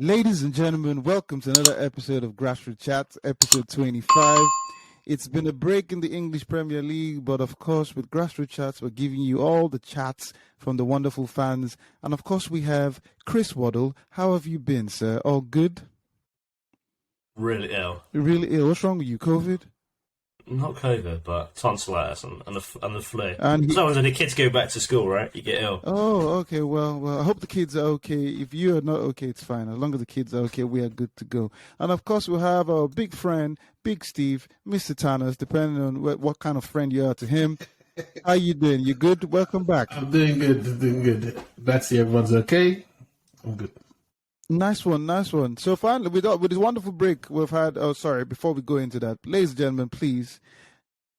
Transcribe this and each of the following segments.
Ladies and gentlemen, welcome to another episode of Grassroot Chats, episode 25. It's been a break in the English Premier League, but of course, with Grassroot Chats, we're giving you all the chats from the wonderful fans. And of course, we have Chris Waddle. How have you been, sir? All good? Really ill. Really ill? What's wrong with you? COVID? Not COVID, but tonsillitis and the flu. And So when the kids go back to school, right? You get ill. Oh, okay. Well, I hope the kids are okay. If you are not okay, it's fine. As long as the kids are okay, we are good to go. And of course, we'll have our big friend, Big Steve, Mr. Tanners, depending on what kind of friend you are to him. How you doing? You good? Welcome back. I'm doing good. Glad to see everyone's okay. I'm good. Nice one. So finally, with this wonderful break we've had, before we go into that, ladies and gentlemen, please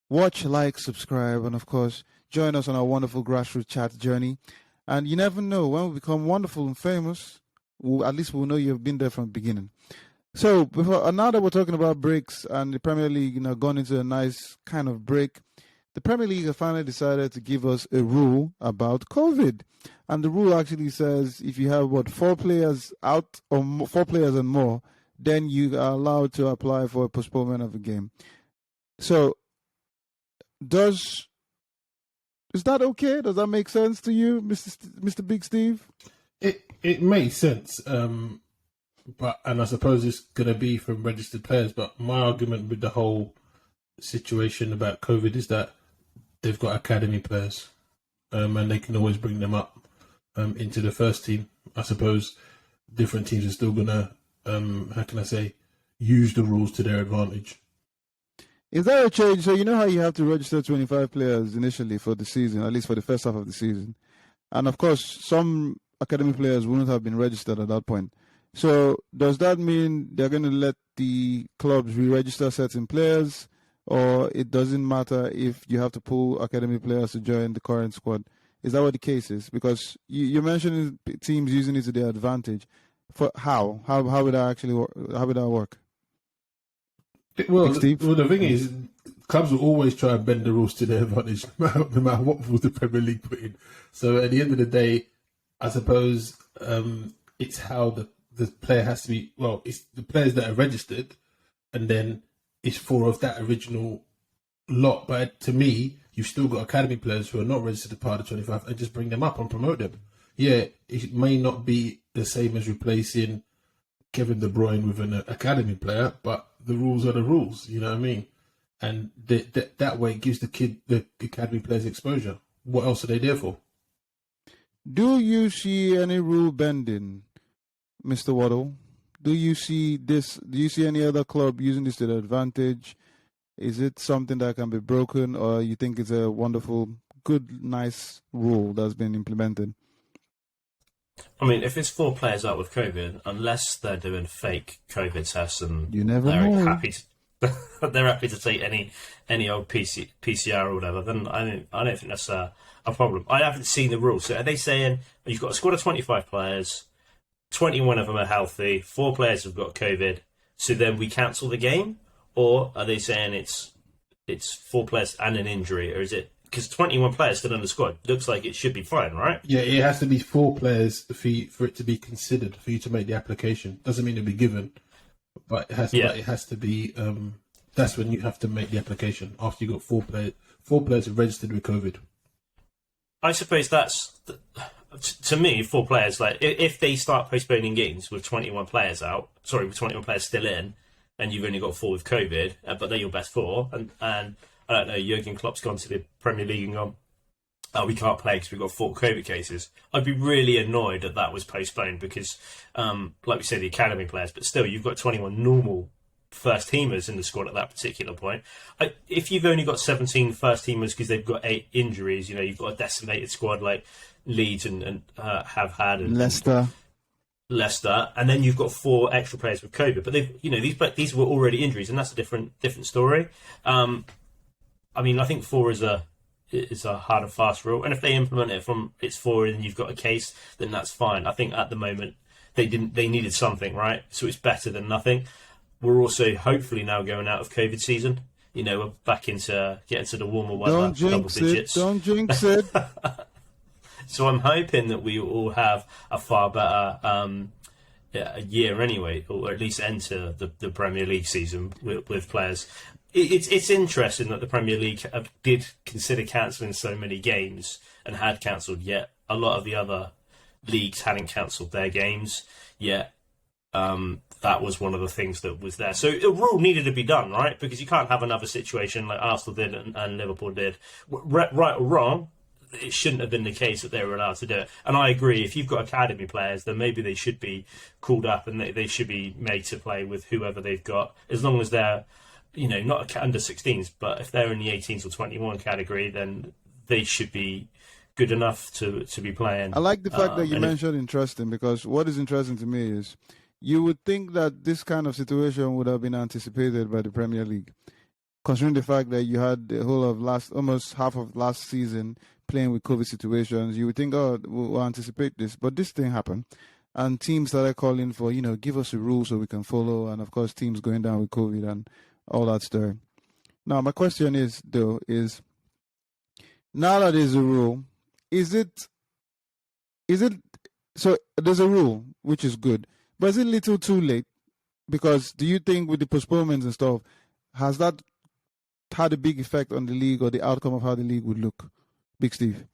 watch, like, subscribe, and of course, join us on our wonderful Grassroot Chat journey. And you never know, when we become wonderful and famous, at least we'll know you've been there from the beginning. So now that we're talking about breaks and the Premier League, gone into a nice kind of break, the Premier League has finally decided to give us a rule about COVID. And the rule actually says if you have, 4 players out or 4 players and more, then you are allowed to apply for a postponement of a game. So, is that okay? Does that make sense to you, Mr. Big Steve? It makes sense, and I suppose it's going to be from registered players. But my argument with the whole situation about COVID is that they've got academy players, and they can always bring them up into the first team. I suppose different teams are still going to, use the rules to their advantage. Is that a change? So you know how you have to register 25 players initially for the season, at least for the first half of the season. And of course, some academy players wouldn't have been registered at that point. So does that mean they're going to let the clubs re-register certain players, or it doesn't matter if you have to pull academy players to join the current squad? Is that what the case is? Because you're mentioning teams using it to their advantage. For how? How would that actually work? How would that work? Well, the thing is, clubs will always try and bend the rules to their advantage, no matter what rules the Premier League put in. So at the end of the day, I suppose it's how the player has to be. Well, it's the players that are registered, and then it's 4 of that original lot. But to me, you've still got academy players who are not registered as part of 25, and just bring them up and promote them. Yeah, it may not be the same as replacing Kevin De Bruyne with an academy player, but the rules are the rules, you know what I mean? And that way it gives the academy players exposure. What else are they there for? Do you see any rule bending, Mr. Waddle? Do you see this? Do you see any other club using this to their advantage? Is it something that can be broken, or you think it's a wonderful, good, nice rule that's been implemented? I mean, if it's 4 players out with COVID, unless they're doing fake COVID tests and You never they're know. happy to take any old PCR or whatever, then I don't think that's a problem. I haven't seen the rules. So are they saying you've got a squad of 25 players, 21 of them are healthy, 4 players have got COVID, so then we cancel the game? Or are they saying it's 4 players and an injury, or is it because 21 players still in the squad? Looks like it should be fine, right? Yeah, it has to be 4 players for it to be considered, for you to make the application. Doesn't mean it'll be given, but it has to be. That's when you have to make the application after you got 4 players. 4 players are registered with COVID. I suppose that's to me 4 players. Like if they start postponing games with 21 players with 21 players still in, and you've only got 4 with COVID, but they're your best 4, and I don't know, Jurgen Klopp's gone to the Premier League and gone, we can't play because we've got 4 COVID cases. I'd be really annoyed that was postponed because, like we say, the academy players, but still, you've got 21 normal first teamers in the squad at that particular point. If you've only got 17 first teamers because they've got 8 injuries, you've got a decimated squad like Leeds and have had and Leicester, and then you've got 4 extra players with COVID. But these were already injuries, and that's a different story. I mean, I think 4 is a hard and fast rule, and if they implement it from it's 4 and you've got a case, then that's fine. I think at the moment they needed something, right? So it's better than nothing. We're also hopefully now going out of COVID season. We're back into getting to the warmer weather, double digits. Don't jinx it. So I'm hoping that we all have a far better a year anyway, or at least enter the Premier League season with players. It's interesting that the Premier League did consider cancelling so many games and had cancelled, yet a lot of the other leagues hadn't cancelled their games yet. That was one of the things that was there. So a rule needed to be done, right? Because you can't have another situation like Arsenal did and Liverpool did. Right or wrong, it shouldn't have been the case that they were allowed to do it. And I agree, if you've got academy players, then maybe they should be called up and they should be made to play with whoever they've got, as long as they're, not under 16s, but if they're in the 18s or 21 category, then they should be good enough to be playing. I like the fact that you mentioned interesting, because what is interesting to me is you would think that this kind of situation would have been anticipated by the Premier League, considering the fact that you had the whole of almost half of last season playing with COVID situations. You would think, we'll anticipate this, but this thing happened, and teams started calling for, give us a rule so we can follow, and of course teams going down with COVID and all that stuff. Now, my question is now that there's a rule, is it so there's a rule, which is good, but is it a little too late? Because do you think with the postponements and stuff, has that had a big effect on the league or the outcome of how the league would look? Big Steve.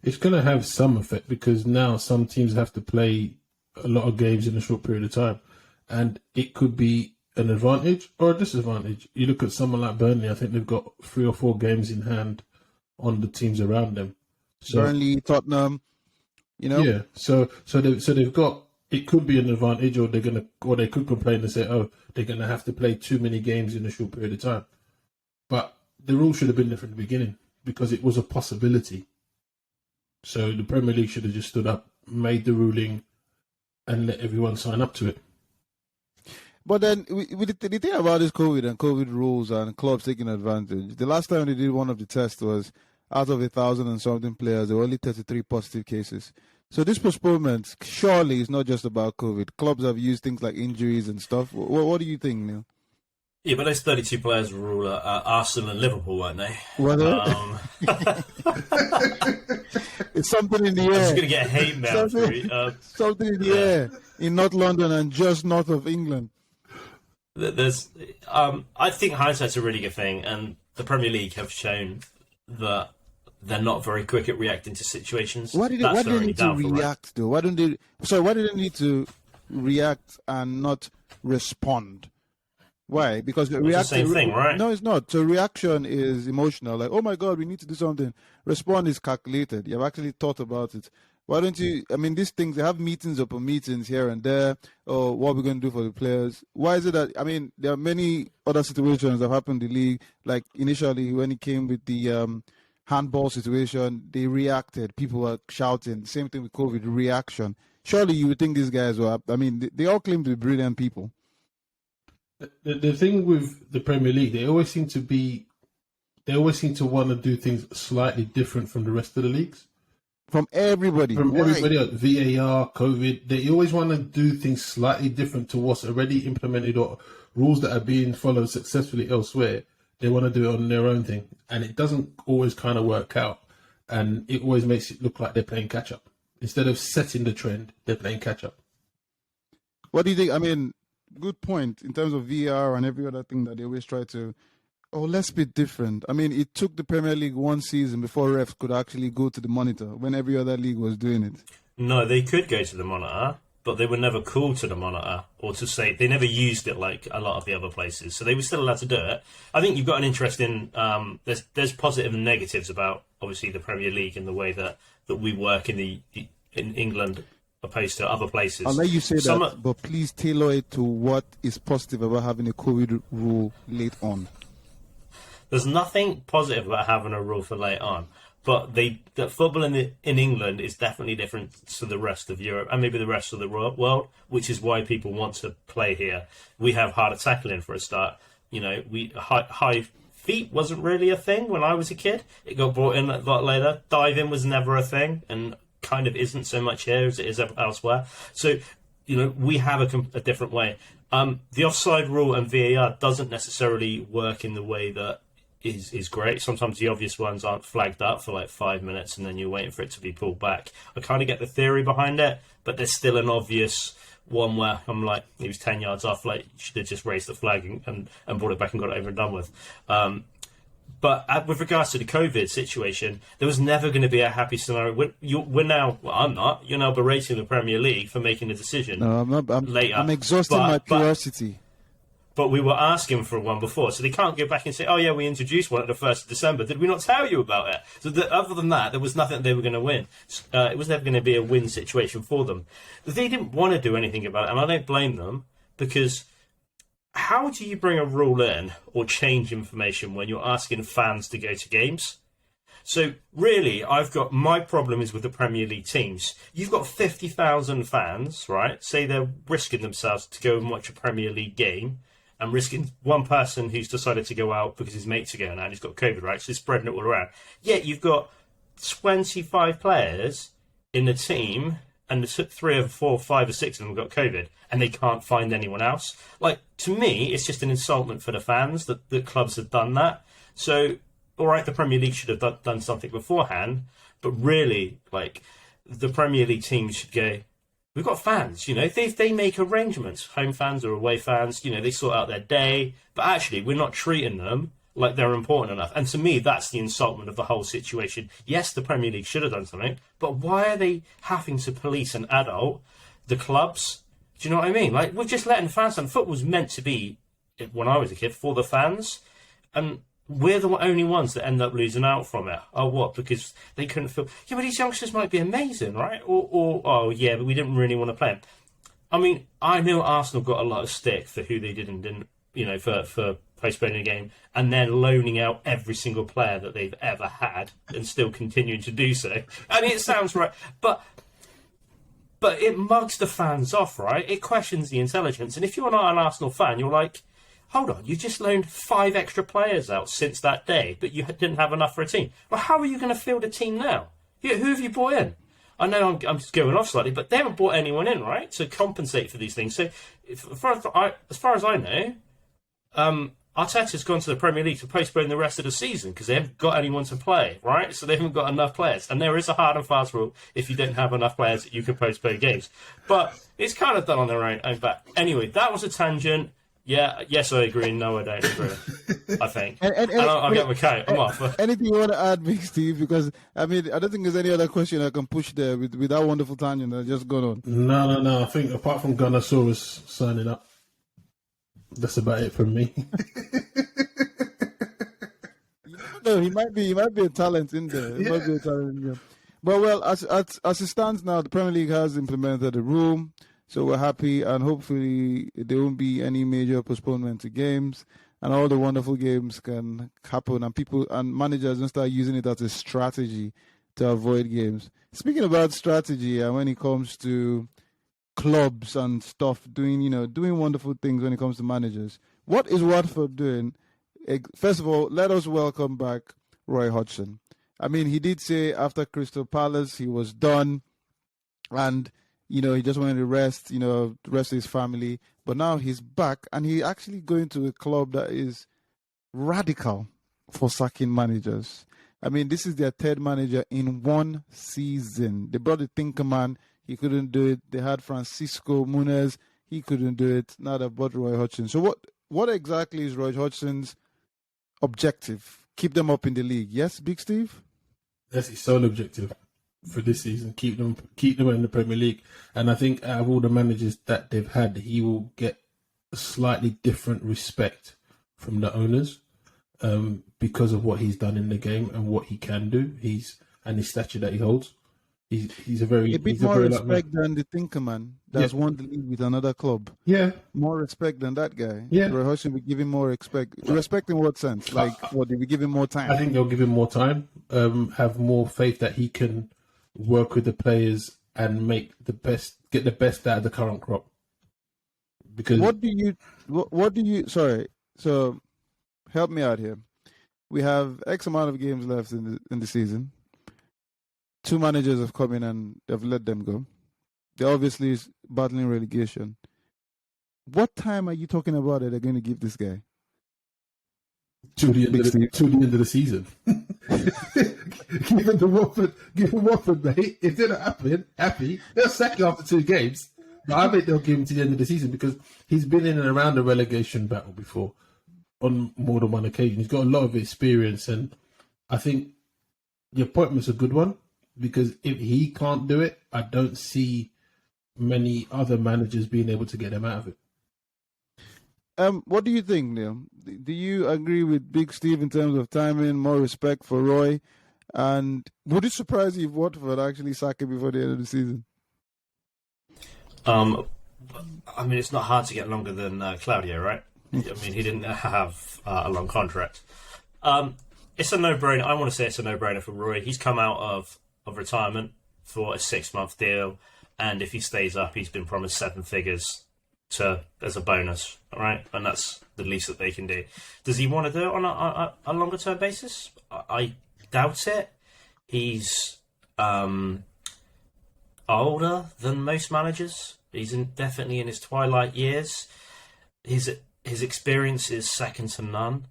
It's going to have some effect, because now some teams have to play a lot of games in a short period of time, and it could be an advantage or a disadvantage. You look at someone like Burnley, I think they've got 3 or 4 games in hand on the teams around them. So, Burnley, Tottenham, Yeah, so they've got, it could be an advantage, or they could complain and say, they're gonna have to play too many games in a short period of time. But the rule should have been there from the beginning, because it was a possibility. So the Premier League should have just stood up, made the ruling, and let everyone sign up to it. But then the thing about this COVID and COVID rules and clubs taking advantage, the last time they did one of the tests was out of 1,000 and something players, there were only 33 positive cases. So this postponement surely is not just about COVID. Clubs have used things like injuries and stuff. What do you think, Neil? Yeah, but those 32 players were all Arsenal and Liverpool, weren't they? Were they? It's something in the air. I'm just going to get a hate mail. Something in the air in North London and just north of England. I think hindsight's a really good thing, and the Premier League have shown that they're not very quick at reacting to situations. Why do they need to react, though? Why do they need to react and not respond? Why? Because it's the same thing, right? No, it's not. So reaction is emotional, like, oh my God, we need to do something. Respond is calculated. You've actually thought about it. Why don't you? I mean, these things, they have meetings upon meetings here and there. Or what we're going to do for the players. Why is it that? I mean, there are many other situations that have happened in the league. Like initially, when it came with the handball situation, they reacted. People were shouting. Same thing with COVID, reaction. Surely you would think these guys were. I mean, they all claim to be brilliant people. The thing with the Premier League, they always seem to want to do things slightly different from the rest of the leagues. From everybody. Everybody else, VAR, COVID, they always want to do things slightly different to what's already implemented, or rules that are being followed successfully elsewhere. They want to do it on their own thing. And it doesn't always kind of work out. And it always makes it look like they're playing catch up. Instead of setting the trend, they're playing catch up. What do you think? I mean, good point in terms of VAR and every other thing that they always try to, let's be different. I mean, it took the Premier League one season before refs could actually go to the monitor when every other league was doing it. No, they could go to the monitor, but they were never called to the monitor or to say, they never used it like a lot of the other places. So they were still allowed to do it. I think you've got an interesting, there's positive and negatives about obviously the Premier League and the way that we work in England opposed to other places. I'll let you say that, but please tailor it to what is positive about having a COVID rule late on. There's nothing positive about having a rule for late on, but the football in England is definitely different to the rest of Europe and maybe the rest of the world, which is why people want to play here. We have harder tackling for a start. High feet wasn't really a thing when I was a kid. It got brought in a lot later. Diving was never a thing, and kind of isn't so much here as it is elsewhere. So, we have a different way. The offside rule and VAR doesn't necessarily work in the way that is great. Sometimes the obvious ones aren't flagged up for like 5 minutes and then you're waiting for it to be pulled back. I kind of get the theory behind it, but there's still an obvious one where I'm like, he was 10 yards off, like, you should have just raised the flag and brought it back and got it over and done with. But with regards to the COVID situation, there was never going to be a happy scenario. We're now, well, I'm not, you're now berating the Premier League for making a decision. No, I'm not. Later. I'm exhausting my curiosity. But we were asking for one before, so they can't go back and say, oh yeah, we introduced one at the 1st of December. Did we not tell you about it? So other than that, there was nothing they were going to win. It was never going to be a win situation for them. They didn't want to do anything about it, and I don't blame them, because how do you bring a rule in or change information when you're asking fans to go to games? So really, my problem is with the Premier League teams. You've got 50,000 fans, right? Say they're risking themselves to go and watch a Premier League game, and risking one person who's decided to go out because his mates are going out and he's got COVID, right? So they're spreading it all around. Yet you've got 25 players in the team, and 3 or 4, 5 or 6 of them have got COVID, and they can't find anyone else. Like, to me, it's just an insultment for the fans that the clubs have done that. So, all right, the Premier League should have done something beforehand, but really, like, the Premier League teams should go, we've got fans, they make arrangements, home fans or away fans, they sort out their day, but actually we're not treating them like they're important enough. And to me, that's the insultment of the whole situation. Yes, the Premier League should have done something, but why are they having to police an adult, the clubs? Do you know what I mean? Like, we're just letting fans down. Football was meant to be, when I was a kid, for the fans, and we're the only ones that end up losing out from it. Oh, what? Because they couldn't feel... Yeah, but these youngsters might be amazing, right? Or oh, yeah, but we didn't really want to play them. I mean, I know Arsenal got a lot of stick for who they did and didn't, for postponing a game, and then loaning out every single player that they've ever had and still continuing to do so. I mean, it sounds right, but it mugs the fans off, right? It questions the intelligence. And if you're not an Arsenal fan, you're like, hold on, you just loaned 5 extra players out since that day, but you didn't have enough for a team. Well, how are you going to field a team now? Who have you brought in? I know I'm just going off slightly, but they haven't brought anyone in, right, to compensate for these things. So, as far as I know, Arteta's gone to the Premier League to postpone the rest of the season because they haven't got anyone to play, right? So they haven't got enough players. And there is a hard and fast rule: if you don't have enough players, you can postpone games. But it's kind of done on their own back. Anyway, that was a tangent. Yeah, yes, I agree. No, I don't agree. I think. I'll get my coat. I'm off. Anything you want to add, Big Steve? Because, I mean, I don't think there's any other question I can push there with that wonderful tangent that just gone on. No. I think apart from Gunnosaurus signing up, that's about it from me. No, he might be a talent in there. He might be a talent in there. But, well, as it stands now, the Premier League has implemented the rule. So we're happy, and hopefully there won't be any major postponement to games, and all the wonderful games can happen, and people and managers don't start using it as a strategy to avoid games. Speaking about strategy, and when it comes to clubs and stuff, doing wonderful things when it comes to managers, what is Watford doing? First of all, let us welcome back Roy Hodgson. I mean, he did say after Crystal Palace he was done, and he just wanted to rest, rest his family. But now he's back, and he's actually going to a club that is radical for sacking managers. I mean, this is their 3rd manager in 1 season. They brought the thinker man. He couldn't do it. They had Francisco Muniz. He couldn't do it. Now they've brought Roy Hodgson. So what exactly is Roy Hodgson's objective? Keep them up in the league. Yes, Big Steve? That's his sole objective for this season, keep them in the Premier League. And I think out of all the managers that they've had, he will get a slightly different respect from the owners because of what he's done in the game and what he can do. And his stature that he holds. He's a bit more respect than the thinker man that's won the league with another club. Yeah, more respect than that guy. Yeah, Roy Hodgson will give him more respect. Respect in what sense? Like, what, did we give him more time? I think they'll give him more time. Have more faith that he can work with the players and get the best out of the current crop. Because what do you? Sorry, so help me out here. We have X amount of games left in the season. 2 managers have come in and they've let them go. They're obviously battling relegation. What time are you talking about that they're going to give this guy? To the end of the season. Given Watford, mate, if they're not happy, they'll sack you after 2 games. But I think they'll give him to the end of the season because he's been in and around the relegation battle before on more than one occasion. He's got a lot of experience, and I think the appointment's a good one because if he can't do it, I don't see many other managers being able to get him out of it. What do you think, Neil? Do you agree with Big Steve in terms of timing, more respect for Roy? And would it surprise you if Watford actually sack him before the end of the season? I mean, it's not hard to get longer than Claudio, right? I mean, he didn't have a long contract. It's a no-brainer. I want to say it's a no-brainer for Roy. He's come out of retirement for a 6-month deal, and if he stays up, he's been promised 7 figures as a bonus, right? And that's the least that they can do. Does he want to do it on a longer-term basis? I doubt it. He's older than most managers. He's definitely in his twilight years. His experience is second to none.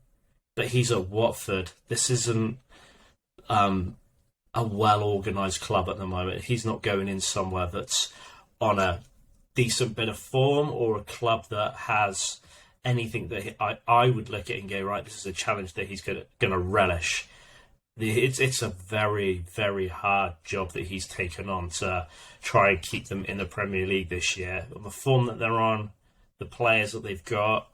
But he's at Watford. This isn't a well-organised club at the moment. He's not going in somewhere that's on a decent bit of form or a club that has anything that I would look at and go, right, this is a challenge that he's going to relish. It's a very, very hard job that he's taken on to try and keep them in the Premier League this year. The form that they're on, the players that they've got,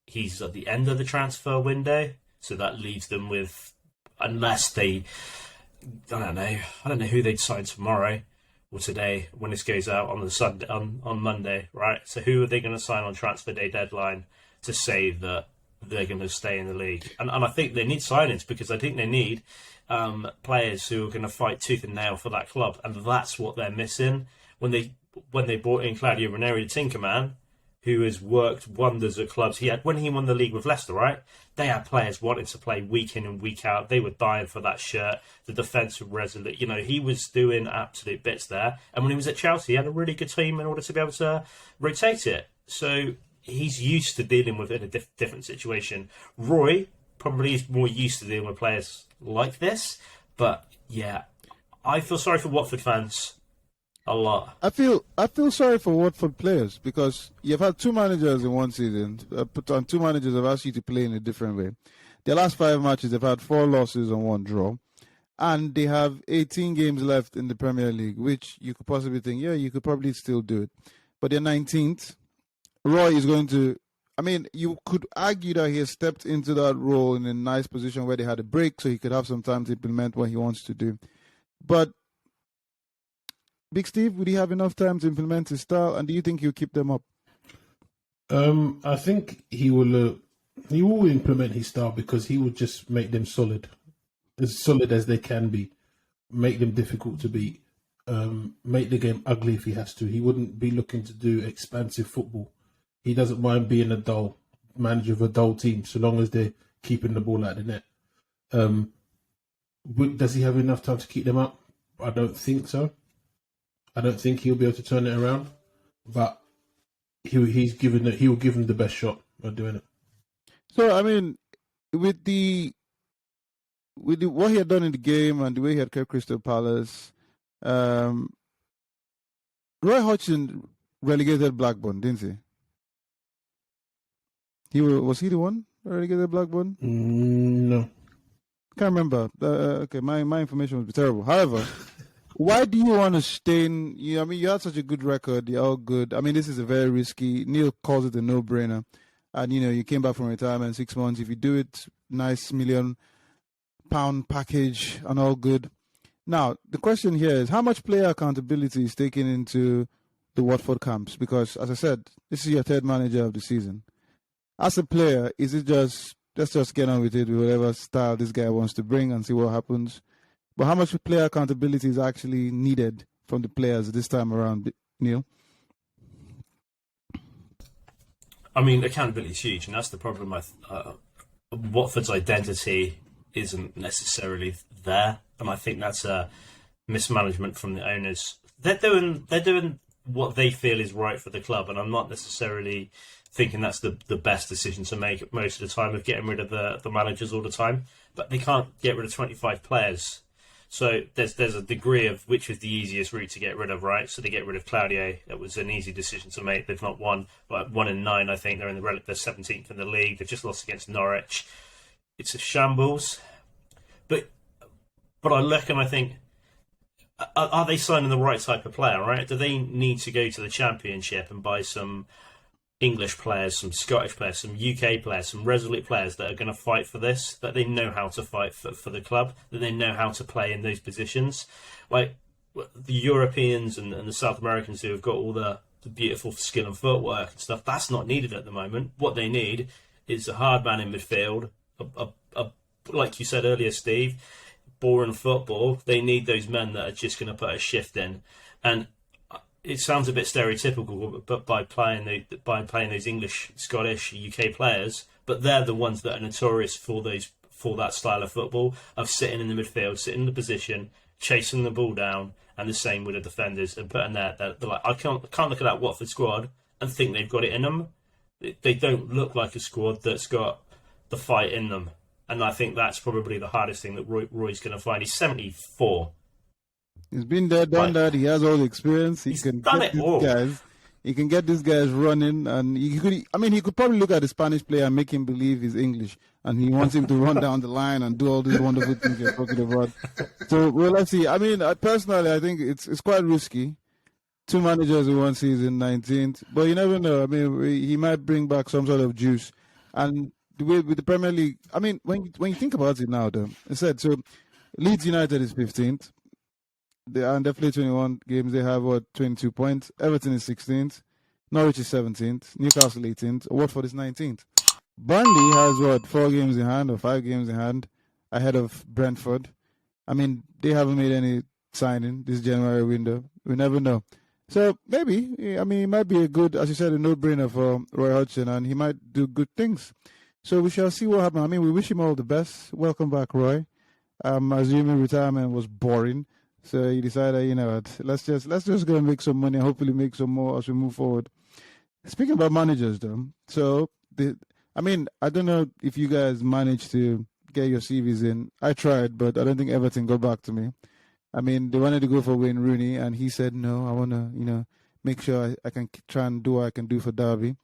he's at the end of the transfer window, so that leaves them with, unless they, I don't know who they'd sign tomorrow or today when this goes out on the Sunday, on Monday, right? So who are they going to sign on transfer day deadline to say that they're going to stay in the league? And I think they need signings because I think they need players who are going to fight tooth and nail for that club, and that's what they're missing. When they brought in Claudio Ranieri, the Tinkerman, who has worked wonders at clubs. When he won the league with Leicester, right? They had players wanting to play week in and week out. They were dying for that shirt. The defence were resolute. He was doing absolute bits there. And when he was at Chelsea, he had a really good team in order to be able to rotate it. So he's used to dealing with it in a different situation. Roy probably is more used to dealing with players like this. But yeah, I feel sorry for Watford fans. A lot. I feel sorry for Watford players because you've had 2 managers in one season. And 2 managers have asked you to play in a different way. Their last 5 matches, they've had 4 losses and 1 draw. And they have 18 games left in the Premier League, which you could possibly think, yeah, you could probably still do it. But they're 19th. Roy is going to, you could argue that he has stepped into that role in a nice position where they had a break so he could have some time to implement what he wants to do. But Big Steve, would he have enough time to implement his style, and do you think he'll keep them up? I think he will implement his style because he will just make them solid as they can be, make them difficult to beat, make the game ugly if he has to. He wouldn't be looking to do expansive football. He doesn't mind being a dull manager of a dull team, so long as they're keeping the ball out of the net. Does he have enough time to keep them up? I don't think so. I don't think he'll be able to turn it around, but he will give them the best shot of doing it. So, with what he had done in the game and the way he had kept Crystal Palace, Roy Hodgson relegated Blackburn, didn't he? Was he the one who relegated Blackburn? No. Can't remember. Okay, my information was terrible. However, why do you want to stay in? You had such a good record. You're all good. This is a very risky. Neil calls it a no-brainer. And, you came back from retirement 6 months. If you do it, nice £1 million package and all good. Now, the question here is how much player accountability is taken into the Watford camps? Because, as I said, this is your 3rd manager of the season. As a player, is it just, let's just get on with it with whatever style this guy wants to bring and see what happens? But how much player accountability is actually needed from the players this time around, Neil? Accountability is huge, and that's the problem. Watford's identity isn't necessarily there, and I think that's a mismanagement from the owners. They're doing what they feel is right for the club, and I'm not necessarily thinking that's the best decision to make most of the time of getting rid of the managers all the time. But they can't get rid of 25 players. So there's a degree of which was the easiest route to get rid of, right? So they get rid of Claudio. It was an easy decision to make. They've not won, but 1-9, I think. They're they're 17th in the league. They've just lost against Norwich. It's a shambles. But I look and I think, are they signing the right type of player, right? Do they need to go to the Championship and buy some English players, some Scottish players, some UK players, some resolute players that are going to fight for this, that they know how to fight for the club, that they know how to play in those positions? Like the Europeans and the South Americans who have got all the beautiful skill and footwork and stuff, that's not needed at the moment. What they need is a hard man in midfield, like you said earlier, Steve, boring football. They need those men that are just going to put a shift in. And it sounds a bit stereotypical, but by playing those English, Scottish, UK players, but they're the ones that are notorious for that style of football, of sitting in the midfield, sitting in the position, chasing the ball down, and the same with the defenders, and putting they're like, I can't look at that Watford squad and think they've got it in them. They don't look like a squad that's got the fight in them. And I think that's probably the hardest thing that Roy's going to find. He's 74. He's been there, done that. He has all the experience. He can get these guys. He can get these guys running, and he could probably look at the Spanish player and make him believe he's English, and he wants him to run down the line and do all these wonderful things you're talking about. So, well, let's see. I mean, personally, I think it's quite risky. 2 managers in one season, 19th, but you never know. I mean, he might bring back some sort of juice, and with the Premier League, I mean, when you think about it now, though, I said so. Leeds United is 15th. They are definitely 21 games. They have 22 points. Everton is 16th. Norwich is 17th. Newcastle 18th. Watford is 19th. Burnley has 4 games in hand or 5 games in hand ahead of Brentford. I mean, they haven't made any signing this January window. We never know. So maybe, I mean, it might be a good, as you said, a no-brainer for Roy Hodgson, and he might do good things. So we shall see what happens. I mean, we wish him all the best. Welcome back, Roy. Assuming retirement was boring, so he decided, you know what, let's just go and make some money and hopefully make some more as we move forward. Speaking about managers, though, so I don't know if you guys managed to get your CVs in. I tried, but I don't think Everton got back to me. I mean, they wanted to go for Wayne Rooney, and he said no. I want to, make sure I can try and do what I can do for Derby.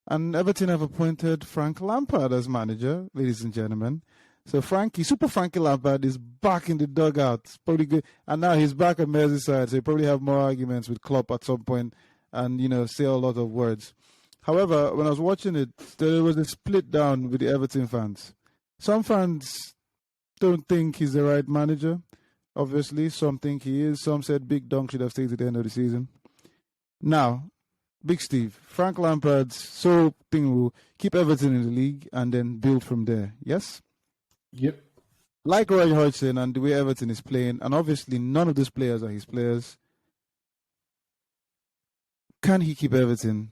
And Everton have appointed Frank Lampard as manager, ladies and gentlemen. So Super Frankie Lampard is back in the dugout. It's probably good. And now he's back at Merseyside, so he'll probably have more arguments with Klopp at some point and, say a lot of words. However, when I was watching it, there was a split down with the Everton fans. Some fans don't think he's the right manager. Obviously, some think he is. Some said Big Dunk should have stayed to the end of the season. Now, Big Steve, Frank Lampard's sole thing will keep Everton in the league and then build from there. Yes? Yep. Like Roy Hodgson and the way Everton is playing, and obviously none of those players are his players, can he keep Everton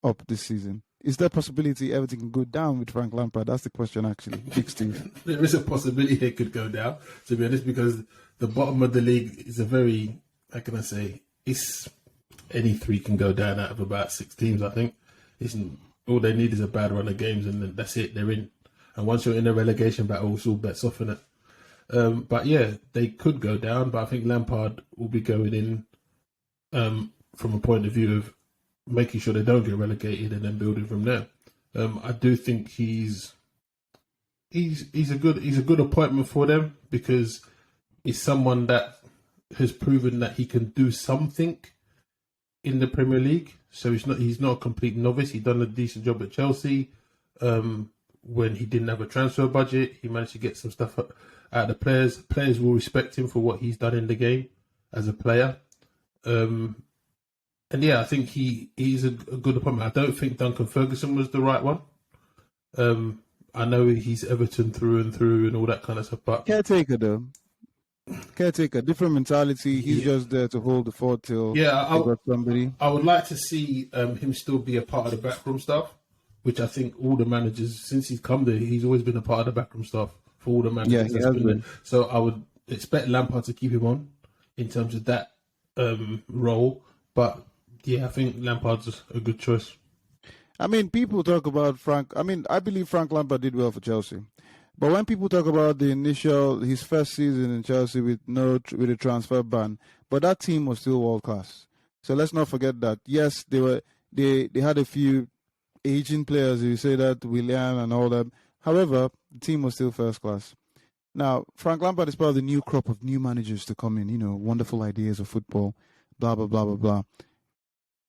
up this season? Is there a possibility Everton can go down with Frank Lampard? That's the question, actually. Big Steve. There is a possibility they could go down, to be honest, because the bottom of the league is a very, how can I say, any 3 can go down out of about 6 teams, I think. All they need is a bad run of games, and then that's it, they're in. And once you're in a relegation battle, it's all bets off in it. But yeah, they could go down, but I think Lampard will be going in from a point of view of making sure they don't get relegated and then building from there. I do think he's a good appointment for them, because he's someone that has proven that he can do something in the Premier League. So he's not a complete novice. He's done a decent job at Chelsea. When he didn't have a transfer budget, he managed to get some stuff out of the players. Players will respect him for what he's done in the game as a player. And yeah, I think he's a good appointment. I don't think Duncan Ferguson was the right one. I know he's Everton through and through and all that kind of stuff, but caretaker, different mentality. He's just there to hold the fort till somebody. I would like to see him still be a part of the backroom staff, which I think all the managers, since he's come there, he's always been a part of the backroom staff for all the managers. Yeah, he has been. So I would expect Lampard to keep him on in terms of that role. But yeah, I think Lampard's a good choice. I mean, people talk about Frank. I mean, I believe Frank Lampard did well for Chelsea. But when people talk about his first season in Chelsea with a transfer ban, but that team was still world class. So let's not forget that. Yes, they had a few aging players. You say that Willian and all that. However, the team was still first class. Now, Frank Lampard is part of the new crop of new managers to come in. Wonderful ideas of football, blah blah blah blah blah.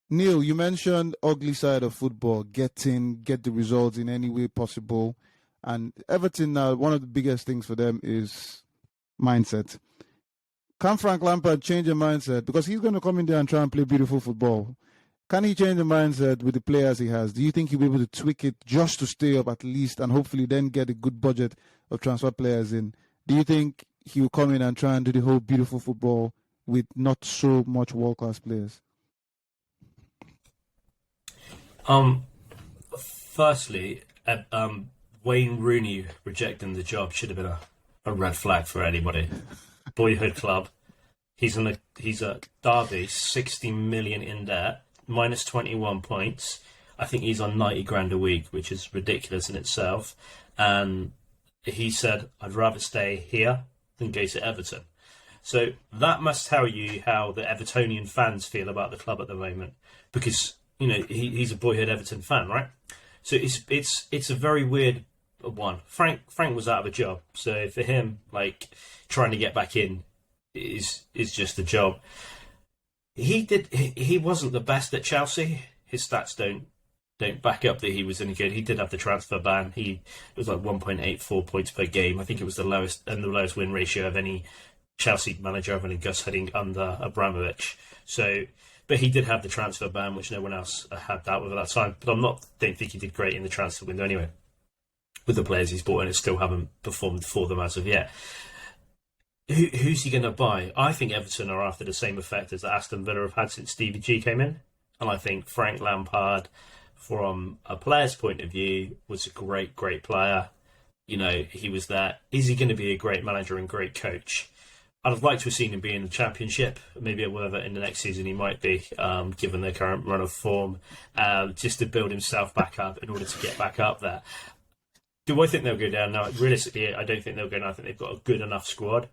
Neil, you mentioned ugly side of football, get the results in any way possible. And Everton now, one of the biggest things for them is mindset. Can Frank Lampard change a mindset? Because he's going to come in there and try and play beautiful football. Can he change the mindset with the players he has? Do you think he'll be able to tweak it just to stay up at least and hopefully then get a good budget of transfer players in? Do you think he'll come in and try and do the whole beautiful football with not so much world-class players? Firstly, Wayne Rooney rejecting the job should have been a red flag for anybody. Boyhood club. He's at Derby, 60 million in debt, minus 21 points. I think he's on 90 grand a week, which is ridiculous in itself. And he said, I'd rather stay here than go to Everton. So that must tell you how the Evertonian fans feel about the club at the moment, because he's a boyhood Everton fan, right? So it's a very weird one. Frank was out of a job, so for him, trying to get back in is just a job. He wasn't the best at Chelsea. His stats don't back up that he was any good. He did have the transfer ban. It was 1.84 points per game. I think it was the lowest win ratio of any Chelsea manager other than Gus Hiddink under Abramovich. So, but he did have the transfer ban, which no one else had that with at that time. But don't think he did great in the transfer window anyway. With the players he's bought in, it still haven't performed for them as of yet. Who's he going to buy? I think Everton are after the same effect as Aston Villa have had since Stevie G came in. And I think Frank Lampard, from a player's point of view, was a great, great player. He was there. Is he going to be a great manager and great coach? I'd have liked to have seen him be in the Championship. Maybe whether in the next season he might be, given their current run of form, just to build himself back up in order to get back up there. Do I think they'll go down? No, realistically, I don't think they'll go down. I think they've got a good enough squad.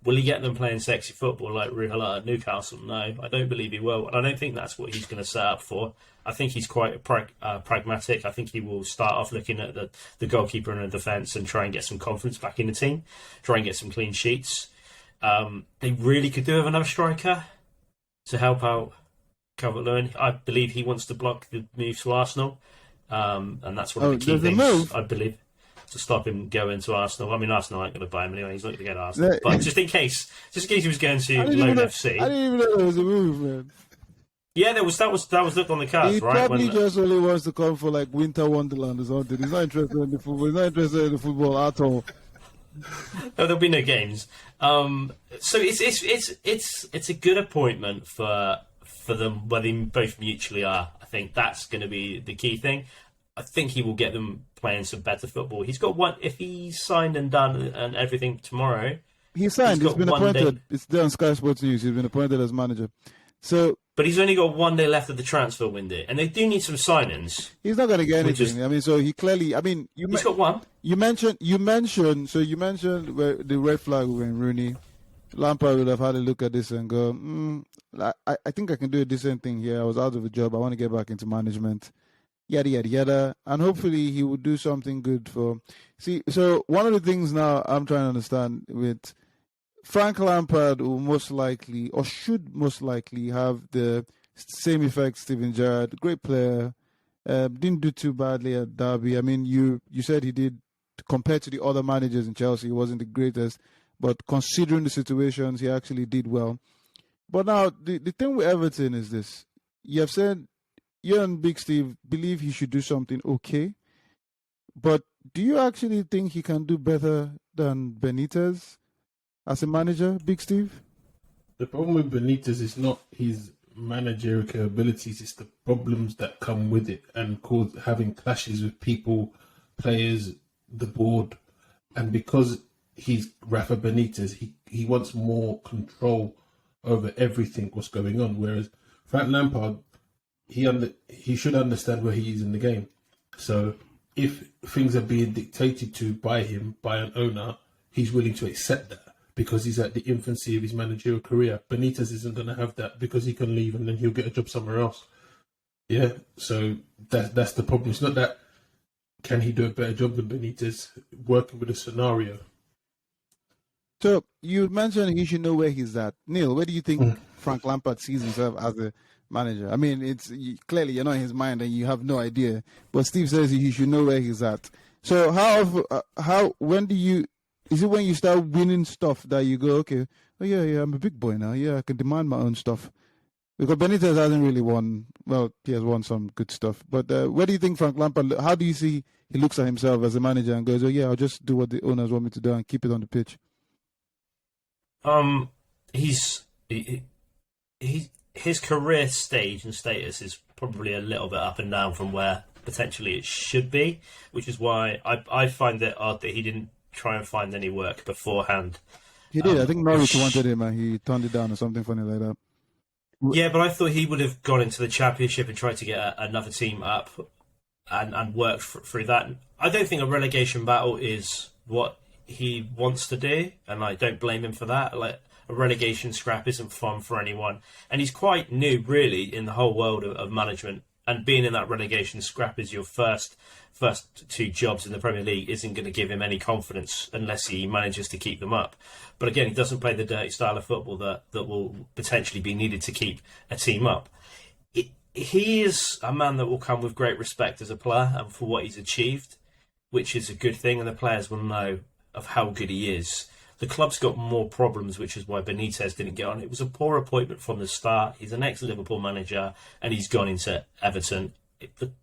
Will he get them playing sexy football like Ruhala at Newcastle? No, I don't believe he will. And I don't think that's what he's going to set up for. I think he's quite pragmatic. I think he will start off looking at the goalkeeper and the defence and try and get some confidence back in the team, try and get some clean sheets. They really could do with another striker to help out Calvert-Lewin. I believe he wants to block the move to Arsenal. And that's one of the key things, I believe, to stop him going to Arsenal. I mean, Arsenal aren't going to buy him anyway. He's not going to go to Arsenal. But just in case he was going to Loan FC. I didn't even know there was a move, man. Yeah, that was looked on the cards, he right? He probably just only wants to come for Winter Wonderland or something. He's not interested in the football. He's not interested in the football at all. No, there'll be no games. So it's a good appointment for them, where they both mutually are. I think that's going to be the key thing. I think he will get them playing some better football. He's got one. If he's signed and done and everything tomorrow, he's signed. He's been appointed. It's there on Sky Sports News. He's been appointed as manager. But he's only got 1 day left of the transfer window, and they do need some signings. He's not going to get anything. So he clearly. He's got one. You mentioned where the red flag when Rooney. Lampard would have had a look at this and go, I think I can do a decent thing here. I was out of a job. I want to get back into management. Yada, yada, yada. And hopefully he would do something good for... So one of the things now I'm trying to understand with Frank Lampard will most likely, or should most likely, have the same effect Steven Gerrard. Great player. Didn't do too badly at Derby. You said he did, compared to the other managers in Chelsea, he wasn't the greatest. But considering the situations, he actually did well. But now, the thing with Everton is this. You have said, you and Big Steve believe he should do something okay. But do you actually think he can do better than Benitez as a manager, Big Steve? The problem with Benitez is not his managerial capabilities, it's the problems that come with it and having clashes with people, players, the board. And because he's Rafa Benitez, he wants more control over everything what's going on. Whereas Frank Lampard, he should understand where he is in the game. So if things are being dictated to by him, by an owner, he's willing to accept that because he's at the infancy of his managerial career. Benitez isn't going to have that because he can leave and then he'll get a job somewhere else. Yeah, so that's the problem. It's not that can he do a better job than Benitez working with a scenario. So you mentioned he should know where he's at. Neil, where do you think Frank Lampard sees himself as a manager? I mean, clearly you're not in his mind and you have no idea. But Steve says he should know where he's at. So when is it when you start winning stuff that you go, okay, oh yeah, I'm a big boy now. Yeah, I can demand my own stuff. Because Benitez hasn't really won. Well, he has won some good stuff. But where do you think Frank Lampard, how do you see he looks at himself as a manager and goes, oh yeah, I'll just do what the owners want me to do and keep it on the pitch? His career stage and status is probably a little bit up and down from where potentially it should be, which is why I find it odd that he didn't try and find any work beforehand. He did. I think Norwich wanted him and he turned it down or something funny like that. Yeah, but I thought he would have gone into the Championship and tried to get another team up and worked through that. I don't think a relegation battle is what he wants to do, and I don't blame him for that. Like, a relegation scrap isn't fun for anyone, and he's quite new, really, in the whole world of management. And being in that relegation scrap as your first two jobs in the Premier League isn't going to give him any confidence unless he manages to keep them up. But again, he doesn't play the dirty style of football that will potentially be needed to keep a team up. He is a man that will come with great respect as a player and for what he's achieved, which is a good thing, and the players will know of how good he is. The club's got more problems, which is why Benitez didn't get on. It was a poor appointment from the start. He's an ex-Liverpool manager, and he's gone into Everton.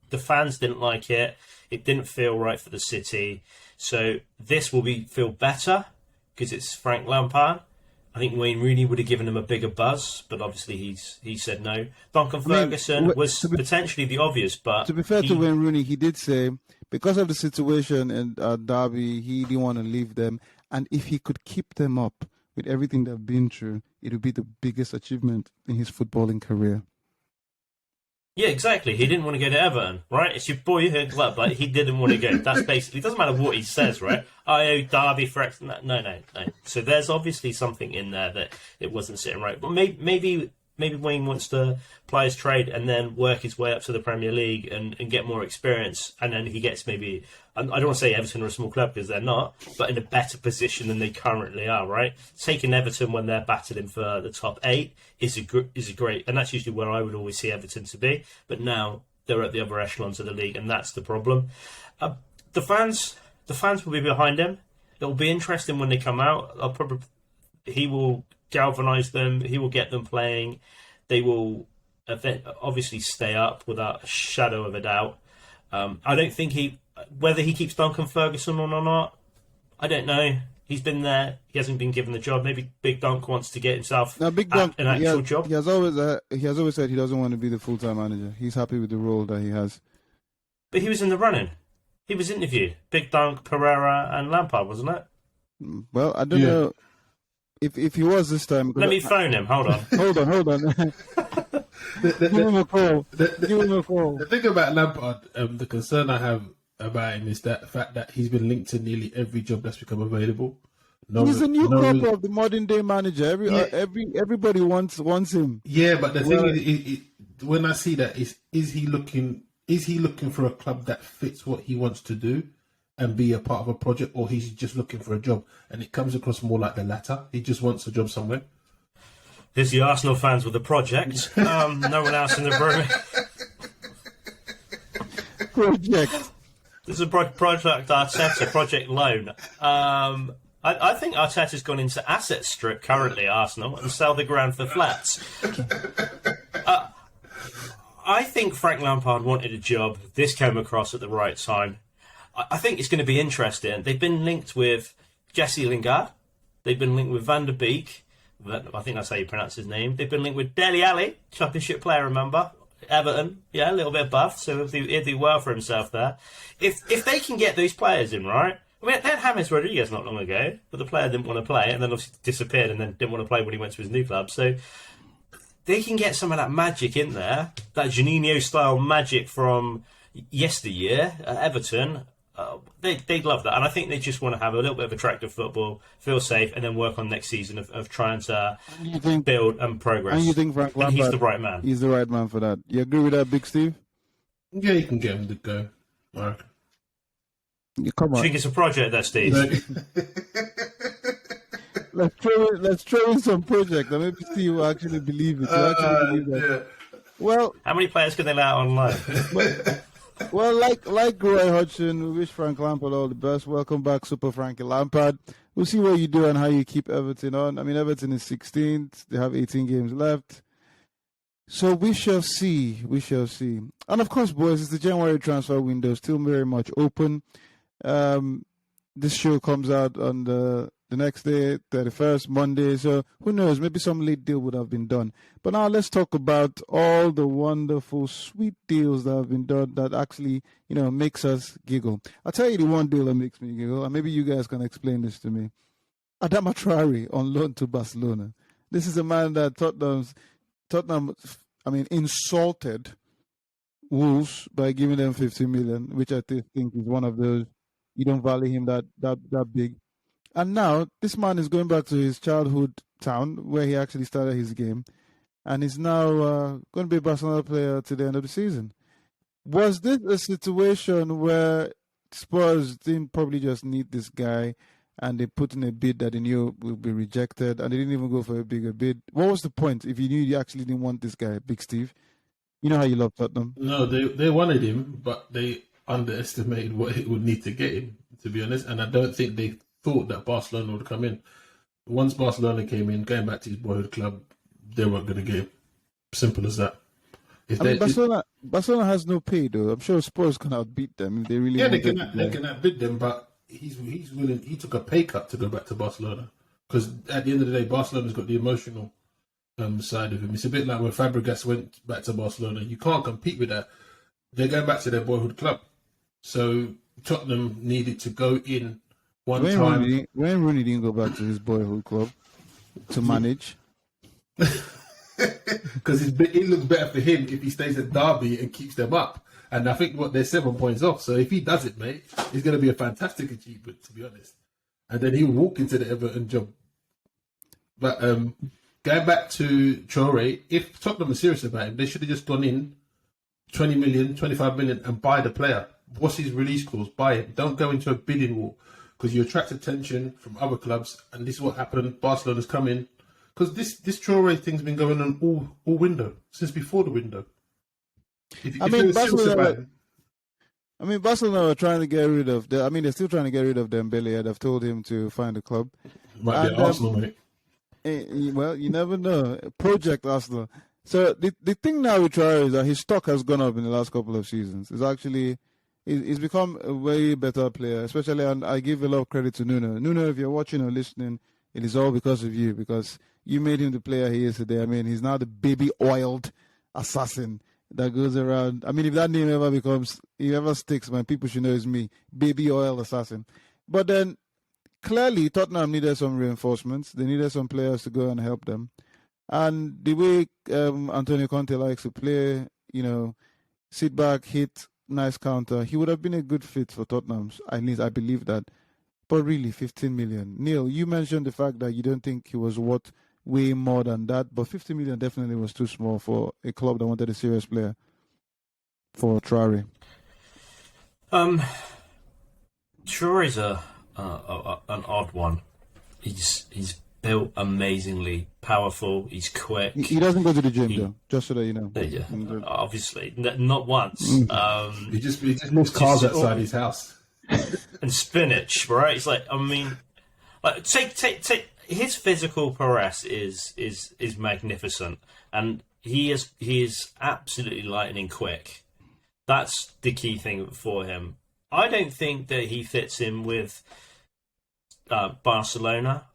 The fans didn't like it. It didn't feel right for the city. So this will feel better because it's Frank Lampard. I think Wayne Rooney would have given him a bigger buzz, but obviously he said no. Duncan Ferguson was potentially the obvious, but... To be fair to Wayne Rooney, he did say, because of the situation in Derby, he didn't want to leave them. And if he could keep them up with everything they've been through, it would be the biggest achievement in his footballing career. Yeah, exactly. He didn't want to go to Everton, right? It's your boyhood club. Like, he didn't want to go. That's basically... It doesn't matter what he says, right? I owe Derby for X... No. So there's obviously something in there that it wasn't sitting right. But maybe Wayne wants to ply his trade and then work his way up to the Premier League and get more experience. And then he gets maybe... I don't want to say Everton are a small club because they're not, but in a better position than they currently are, right? Taking Everton when they're battling for the top 8 is a great... And that's usually where I would always see Everton to be. But now they're at the upper echelons of the league, and that's the problem. The fans will be behind him. It'll be interesting when they come out. He will galvanise them. He will get them playing. They will obviously stay up without a shadow of a doubt. I don't think whether he keeps Duncan Ferguson on or not, I don't know. He's been there. He hasn't been given the job. Maybe Big Dunk wants to get himself an actual job. He has always said he doesn't want to be the full-time manager. He's happy with the role that he has. But he was in the running. He was interviewed. Big Dunk, Pereira, and Lampard, wasn't it? Well, I don't know if he was this time. Let me phone him. Hold on. Hold on. Give him a call. The thing about Lampard, the concern I have about him is that the fact that he's been linked to nearly every job that's become available. He's a newcomer of the modern day manager. Everybody wants him. Yeah, but the thing is, when I see that, is he looking for a club that fits what he wants to do and be a part of a project, or he's just looking for a job? And it comes across more like the latter. He just wants a job somewhere. There's the Arsenal fans with the project. No one else in the room. Project. This is a Project Arteta, Project Loan. I think Arteta's gone into asset strip currently, Arsenal, and sell the ground for flats. I think Frank Lampard wanted a job. This came across at the right time. I think it's going to be interesting. They've been linked with Jesse Lingard. They've been linked with Van der Beek. I think that's how you pronounce his name. They've been linked with Dele Alli, Championship player, remember? Everton, a little bit buff, so he'll do well for himself there. If they can get those players in, right? I mean, they had James Rodriguez not long ago, but the player didn't want to play, and then obviously disappeared, and then didn't want to play when he went to his new club. So they can get some of that magic in there, that Juninho-style magic from yesteryear, Everton, they'd love that. And I think they just want to have a little bit of attractive football, feel safe, and then work on next season of trying to build and progress. And you think Frank Lampard, he's the right man? He's the right man for that. You agree with that, Big Steve? Yeah, you can get him to go. All right. Come on. Do you think it's a project there, Steve? Let's throw in some project and maybe Steve will actually believe it. Yeah. Well, how many players can they let out online? Well, like Roy Hodgson, we wish Frank Lampard all the best. Welcome back, Super Frankie Lampard. We'll see what you do and how you keep Everton on. I mean, Everton is 16th. They have 18 games left. So we shall see. We shall see. And of course, boys, it's the January transfer window, still very much open. This show comes out on the next day, 31st, Monday. So who knows? Maybe some late deal would have been done. But now let's talk about all the wonderful, sweet deals that have been done that actually, makes us giggle. I'll tell you the one deal that makes me giggle, and maybe you guys can explain this to me. Adama Traore on loan to Barcelona. This is a man that Tottenham, insulted Wolves by giving them 50 million, which I think is one of those, you don't value him that big. And now this man is going back to his childhood town where he actually started his game, and he's now going to be a Barcelona player to the end of the season. Was this a situation where Spurs didn't probably just need this guy and they put in a bid that they knew would be rejected and they didn't even go for a bigger bid? What was the point if you knew you actually didn't want this guy, Big Steve? You know how you love Tottenham. No, they wanted him, but they underestimated what it would need to get him, to be honest. And I don't think they thought that Barcelona would come in. Once Barcelona came in, going back to his boyhood club, they weren't going to get him. Simple as that. Barcelona has no pay, though. I'm sure Spurs can outbeat them if they really. Yeah, they can outbid them, but he's willing. He took a pay cut to go back to Barcelona because at the end of the day, Barcelona's got the emotional side of him. It's a bit like when Fabregas went back to Barcelona. You can't compete with that. They're going back to their boyhood club, so Tottenham needed to go in. When Rooney didn't go back to his boyhood club to manage. Because it looks better for him if he stays at Derby and keeps them up. And I think they're 7 points off. So if he does it, mate, it's going to be a fantastic achievement, to be honest. And then he'll walk into the Everton job. But going back to Traore, if Tottenham are serious about him, they should have just gone in 20 million, 25 million and buy the player. What's his release clause? Buy him. Don't go into a bidding war. Because you attract attention from other clubs, and this is what happened. Barcelona's come in. Because this Traore thing's been going on all window, since before the window. Barcelona are trying to get rid of... they're still trying to get rid of Dembele. They've told him to find a club. Might be Arsenal, mate. Well, you never know. Project Arsenal. So the thing now with Traore is that his stock has gone up in the last couple of seasons. It's actually... He's become a way better player, especially, and I give a lot of credit to Nuno. Nuno, if you're watching or listening, it is all because of you, because you made him the player he is today. He's now the baby-oiled assassin that goes around. If that name ever sticks, man, people should know it's me, baby-oil assassin. But then, clearly, Tottenham needed some reinforcements. They needed some players to go and help them. And the way Antonio Conte likes to play, sit back, hit, nice counter, he would have been a good fit for Tottenham. At least I believe that. But really, 15 million. Neil, you mentioned the fact that you don't think he was worth way more than that, but 50 million definitely was too small for a club that wanted a serious player for Traore. Traore's an odd one. He's built amazingly powerful. He's quick. He doesn't go to the gym, though, just so that you know. Yeah, obviously, not once. He just moves cars outside his house. And spinach, right? It's like, take his physical prowess is magnificent, and he is absolutely lightning quick. That's the key thing for him. I don't think that he fits in with Barcelona.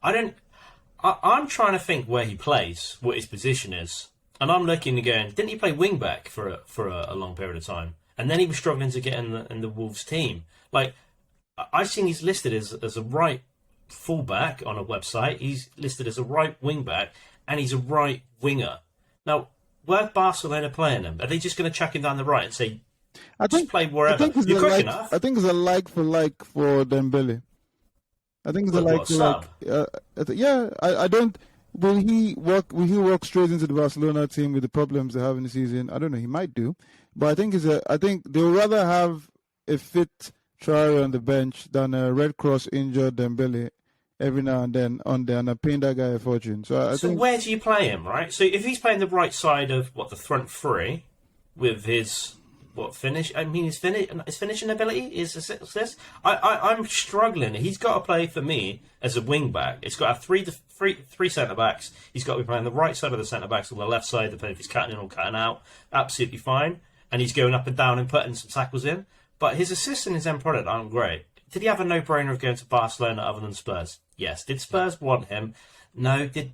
I'm trying to think where he plays, what his position is, and I'm looking again. Didn't he play wing back for a long period of time? And then he was struggling to get in the Wolves team. Like, I've seen he's listed as a right fullback on a website. He's listed as a right wing back, and he's a right winger. Now, where Barcelona playing him? Are they just going to chuck him down the right and say, Just play wherever. You're quick enough. I think it's a like for Dembele. I think it's a like for like. I don't. Will he walk straight into the Barcelona team with the problems they have in the season? I don't know. He might do, but I think they'll rather have a fit Traore on the bench than a Red Cross injured Dembele every now and then on there and paying that guy a fortune. So I think, where do you play him, right? So if he's playing the right side of the front three with his finish? I mean, his finishing ability is this. I'm struggling. He's got to play for me as a wing back. It's got to have three centre backs. He's got to be playing the right side of the centre backs or the left side, depending if he's cutting in or cutting out. Absolutely fine. And he's going up and down and putting some tackles in. But his assists and his end product aren't great. Did he have a no-brainer of going to Barcelona other than Spurs? Yes. Did Spurs want him? No. Did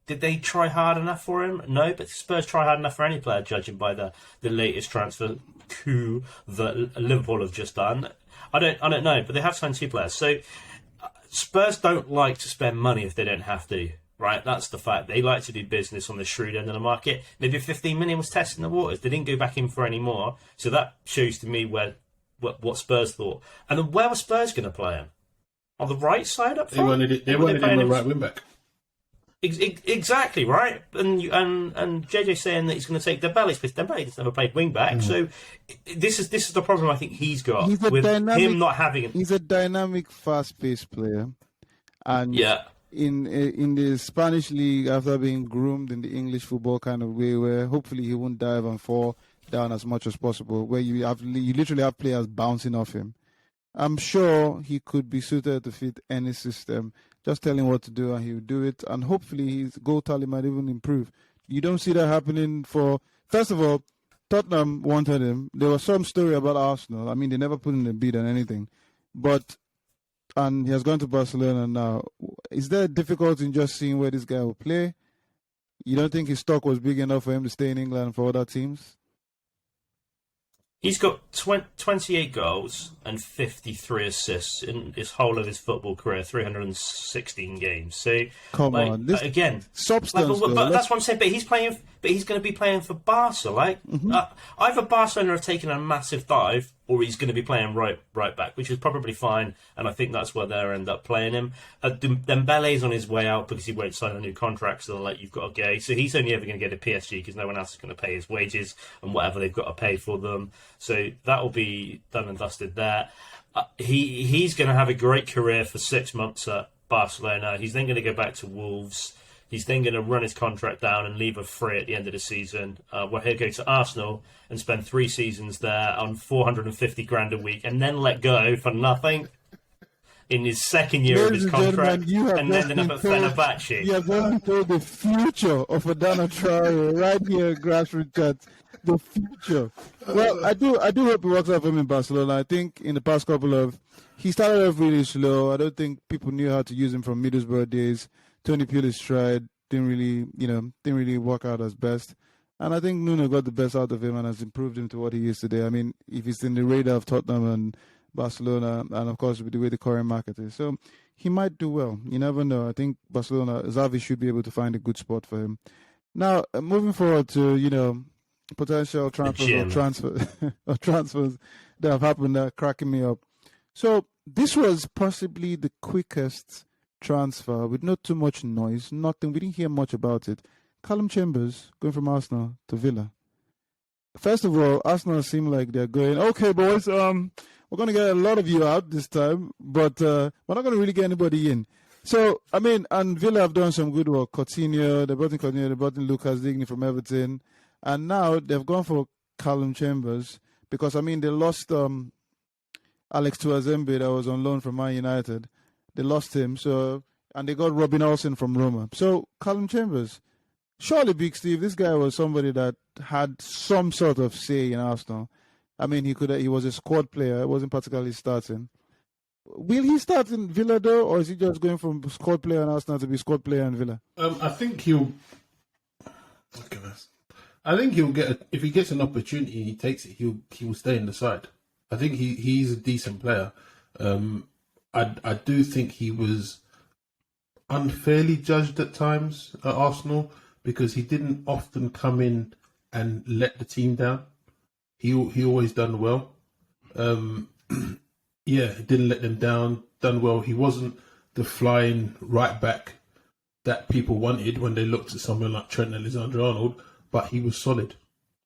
they try hard enough for him? No. But Spurs try hard enough for any player, judging by the latest transfer coup that Liverpool have just done. I don't know. But they have signed 2 players. So Spurs don't like to spend money if they don't have to. Right, that's the fact. They like to do business on the shrewd end of the market. Maybe 15 million was testing the waters. They didn't go back in for any more. So that shows to me what Spurs thought. And then where were Spurs going to play him? On the right side up front? They wanted him a right wing back. Exactly, right. And JJ saying that he's going to take Dembele's place. Dembele's never played wing back, so this is the problem I think he's got with him not having him. He's a dynamic, fast-paced player, and in the Spanish league, after being groomed in the English football kind of way, where hopefully he won't dive and fall down as much as possible, where you literally have players bouncing off him. I'm sure he could be suited to fit any system. Just tell him what to do and he'll do it. And hopefully his goal tally might even improve. You don't see that happening first of all, Tottenham wanted him. There was some story about Arsenal. I mean, they never put in a bid on anything. And he has gone to Barcelona now. Is there a difficulty in just seeing where this guy will play? You don't think his stock was big enough for him to stay in England for other teams? He's got 28 goals and 53 assists in his whole of his football career, 316 games. So, come on, this again, substance. But that's what I'm saying. But he's playing. But he's going to be playing for Barca. Either Barcelona have taken a massive dive, or he's going to be playing right back, which is probably fine. And I think that's where they'll end up playing him. Dembele's on his way out because he won't sign a new contract, so they're like, you've got to go. So he's only ever going to get a PSG because no one else is going to pay his wages and whatever they've got to pay for them. So that will be done and dusted there. He's going to have a great career for 6 months at Barcelona. He's then going to go back to Wolves. He's then going to run his contract down and leave a free at the end of the season, where he'll go to Arsenal and spend 3 seasons there on 450 grand a week, and then let go for nothing in his second year of his contract, and ending up at Fenerbahce. You have just told the future of Adana Traore right here at Grassroot Chats. The future. Well, I do hope it works out for him in Barcelona. I think in the past he started off really slow. I don't think people knew how to use him from Middlesbrough days. Tony Pulis tried, didn't really work out as best. And I think Nuno got the best out of him and has improved him to what he is today. I mean, if he's in the radar of Tottenham and Barcelona, and of course with the way the current market is. So he might do well. You never know. I think Barcelona, Xavi should be able to find a good spot for him. Now, moving forward to, potential transfers or transfers that have happened that are cracking me up. So this was possibly the quickest transfer with not too much noise, nothing. We didn't hear much about it. Callum Chambers going from Arsenal to Villa. First of all, Arsenal seem like they're going, okay, boys, we're going to get a lot of you out this time, but we're not going to really get anybody in. So, I mean, and Villa have done some good work. Coutinho, they brought in Lucas Digne from Everton, and now they've gone for Callum Chambers because, I mean, they lost Alex Tuazembe that was on loan from Man United. They lost him, and they got Robin Olsen from Roma. So, Callum Chambers, surely, Big Steve, this guy was somebody that had some sort of say in Arsenal. I mean, he was a squad player. It wasn't particularly starting. Will he start in Villa, though, or is he just going from squad player in Arsenal to be squad player in Villa? I think he'll get if he gets an opportunity, he takes it. He will stay in the side. I think he's a decent player. I do think he was unfairly judged at times at Arsenal because he didn't often come in and let the team down. He always done well. Didn't let them down. Done well. He wasn't the flying right back that people wanted when they looked at someone like Trent Alexander-Arnold, but he was solid.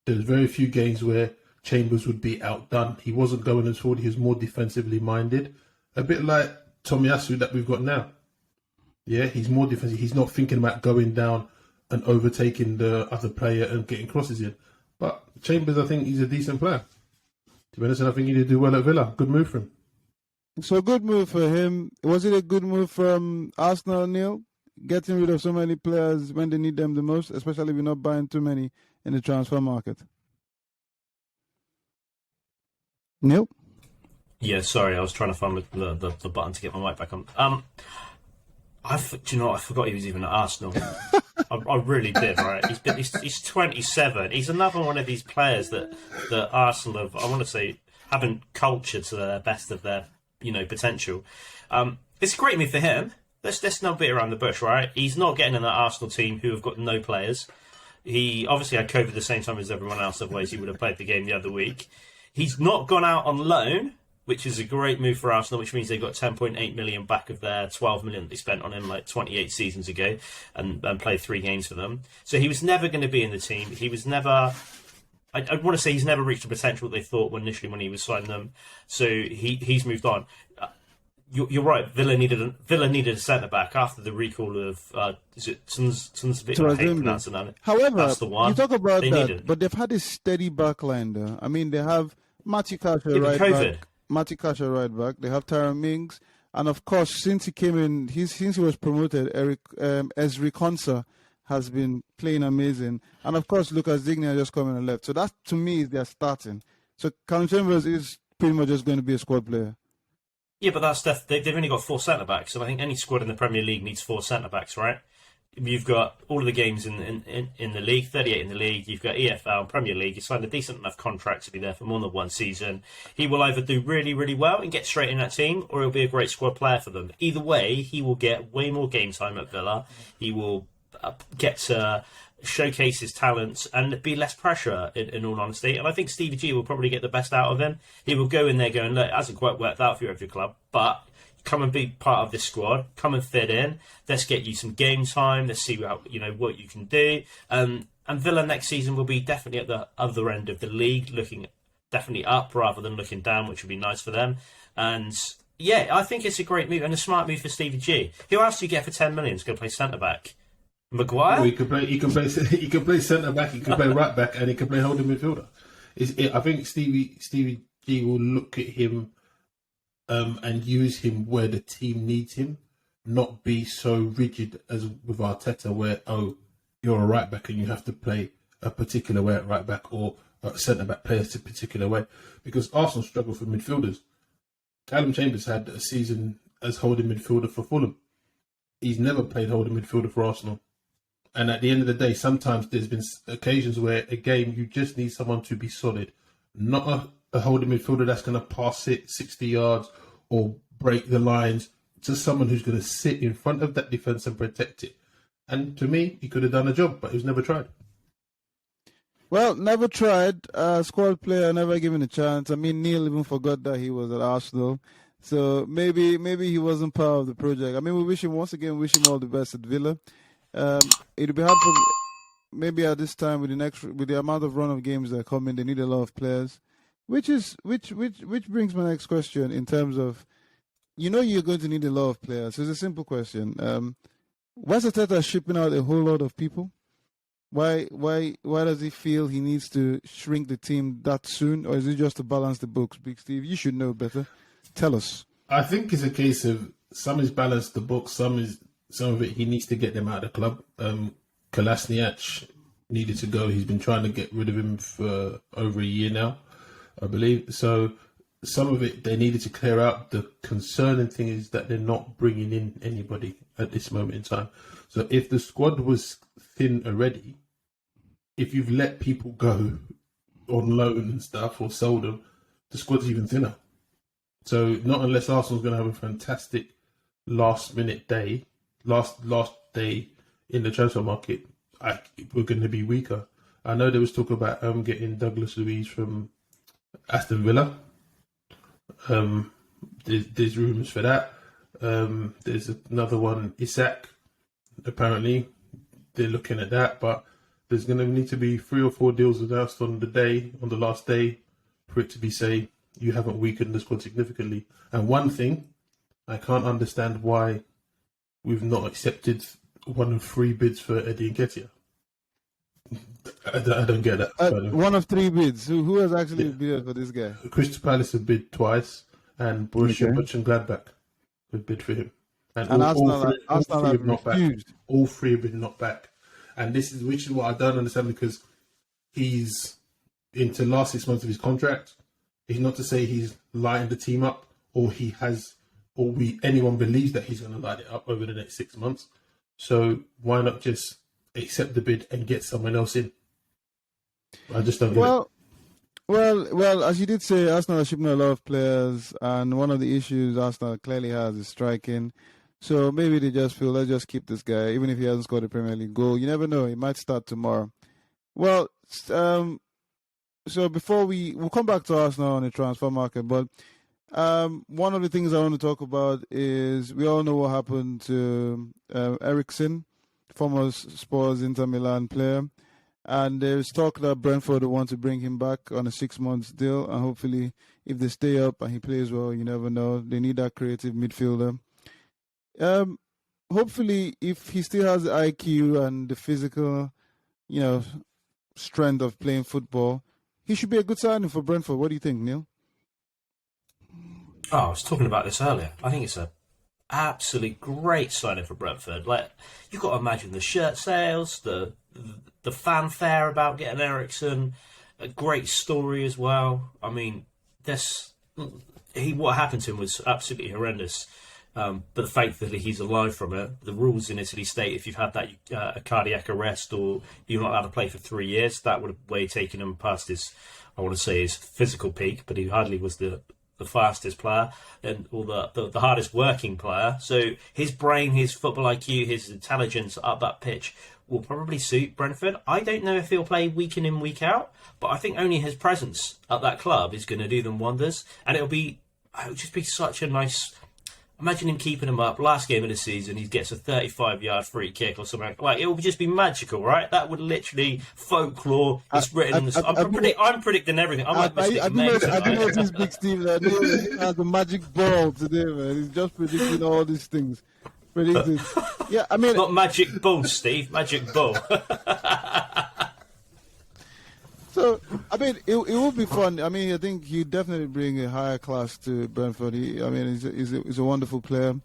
There was very few games where Chambers would be outdone. He wasn't going as forward. He was more defensively minded, a bit like Tomiyasu that we've got now. Yeah, he's more defensive. He's not thinking about going down and overtaking the other player and getting crosses in. But Chambers, I think he's a decent player. To be honest, and I think he did do well at Villa. Good move for him. So good move for him. Was it a good move from Arsenal, Neil? Getting rid of so many players when they need them the most, especially if you're not buying too many in the transfer market. Neil? Yeah, sorry, I was trying to find the button to get my mic back on. Do you know what? I forgot he was even at Arsenal. I really did, right? He's 27. He's another one of these players that Arsenal have, I want to say, haven't cultured to the best of their potential. It's a great move for him. Let's not beat around the bush, right? He's not getting in that Arsenal team who have got no players. He obviously had COVID the same time as everyone else, otherwise he would have played the game the other week. He's not gone out on loan, which is a great move for Arsenal, which means they got 10.8 million back of their 12 million they spent on him like 28 seasons ago and played 3 games for them. So he was never going to be in the team. He was never... I want to say he's never reached the potential that they thought initially when he was signing them. So he's moved on. You're right. Villa needed a centre back after the recall of is it Suns? However, that's the one. You talk about they that, needed. But they've had a steady backline there. I mean, they have Matty Kasha right back. They have Tyrone Mings, and of course, since he came in, since he was promoted, Ezri Konsa has been playing amazing, and of course, Lucas Digne just coming and left. So that to me is their starting. So Callum Chambers is pretty much just going to be a squad player. Yeah, but that's they've only got 4 centre backs, and I think any squad in the Premier League needs 4 centre backs, right? You've got all of the games in the league, 38 in the league. You've got EFL and Premier League. You signed a decent enough contract to be there for more than one season. He will either do really, really well and get straight in that team, or he'll be a great squad player for them. Either way, he will get way more game time at Villa. He will get to showcase his talents and be less pressure, in all honesty. And I think Stevie G will probably get the best out of him. He will go in there going, look, it hasn't quite worked out for you every club, but come and be part of this squad. Come and fit in. Let's get you some game time. Let's see what you can do. And Villa next season will be definitely at the other end of the league, looking definitely up rather than looking down, which would be nice for them. And yeah, I think it's a great move and a smart move for Stevie G. Who else do you get for 10 million to go play centre back? Maguire? Well, he could play centre back. He could play right back, and he could play holding midfielder. I think Stevie G will look at him and use him where the team needs him, not be so rigid as with Arteta, where you're a right back and you have to play a particular way at right back, or a centre back plays a particular way. Because Arsenal struggle for midfielders. Callum Chambers had a season as holding midfielder for Fulham. He's never played holding midfielder for Arsenal. And at the end of the day, sometimes there's been occasions where a game you just need someone to be solid, not a holding midfielder that's going to pass it 60 yards or break the lines. Just someone who's going to sit in front of that defence and protect it. And to me, he could have done a job, but he was never tried. Well, never tried. Squad player, never given a chance. I mean, Neil even forgot that he was at Arsenal. So maybe he wasn't part of the project. I mean, we wish him all the best at Villa. It'll be hard for maybe at this time with the amount of run of games that are coming. They need a lot of players, which brings my next question in terms of, you're going to need a lot of players. So it's a simple question. Why is Arteta shipping out a whole lot of people? Why does he feel he needs to shrink the team that soon, or is it just to balance the books? Big Steve, you should know better. Tell us. I think it's a case of some is balance the books, some of it he needs to get them out of the club. Kolasinac needed to go. He's been trying to get rid of him for over a year now, I believe. So some of it they needed to clear out. The concerning thing is that they're not bringing in anybody at this moment in time. So if the squad was thin already, if you've let people go on loan and stuff or sold them, the squad's even thinner. So not unless Arsenal's going to have a fantastic last day in the transfer market, we're going to be weaker. I know there was talk about getting Douglas Luiz from Aston Villa. There's rumours for that. There's another one, Isak. Apparently, they're looking at that, but there's going to need to be 3 or 4 deals announced on the last day, for it to be say you haven't weakened the squad significantly. And one thing, I can't understand why we've not accepted 1 of 3 bids for Eddie Nketiah. I don't get that. 1 of 3 bids. Who has actually bid for this guy? Crystal Palace have bid twice, and Borussia Mönchengladbach have bid for him. And Arsenal have not refused. All 3 have been knocked back. And which is what I don't understand, because he's into last 6 months of his contract. It's not to say he's lighting the team up, or anyone believes that he's going to light it up over the next 6 months. So why not just accept the bid and get someone else in? I just don't get it. Well, as you did say, Arsenal are shipping a lot of players, and one of the issues Arsenal clearly has is striking. So maybe they just feel, let's just keep this guy, even if he hasn't scored a Premier League goal. You never know, he might start tomorrow. Well, so before we'll come back to Arsenal on the transfer market, but one of the things I want to talk about is we all know what happened to Eriksen, former Spurs Inter Milan player. And there's talk that Brentford will want to bring him back on a 6-month deal. And hopefully, if they stay up and he plays well, you never know. They need that creative midfielder. Hopefully, if he still has the IQ and the physical, strength of playing football, he should be a good signing for Brentford. What do you think, Neil? Oh, I was talking about this earlier. I think it's a absolutely great signing for Brentford. Like, you've got to imagine the shirt sales, the fanfare about getting Eriksen, a great story as well. I mean, what happened to him was absolutely horrendous. But the fact that he's alive from it, the rules in Italy state if you've had that a cardiac arrest or you're not allowed to play for 3 years, that would have way taken him past his physical peak, but he hardly was the fastest player or the hardest working player. So his brain, his football IQ, his intelligence up that pitch will probably suit Brentford. I don't know if he'll play week in and week out, but I think only his presence at that club is going to do them wonders. And it'll just be such a nice. Imagine him keeping him up. Last game of the season, he gets a 35-yard free kick or something. Like, it would just be magical, right? That would literally folklore. It's written in the. I'm predicting everything. I'm like Mystic Meg. I do notice Big Steve that Neil has a magic ball today, man. He's just predicting all these things. Predicted. Yeah, I mean, it's not magic ball, Steve. Magic ball. So, I mean, it will be fun. I mean, I think he'd definitely bring a higher class to Brentford. He's a wonderful player.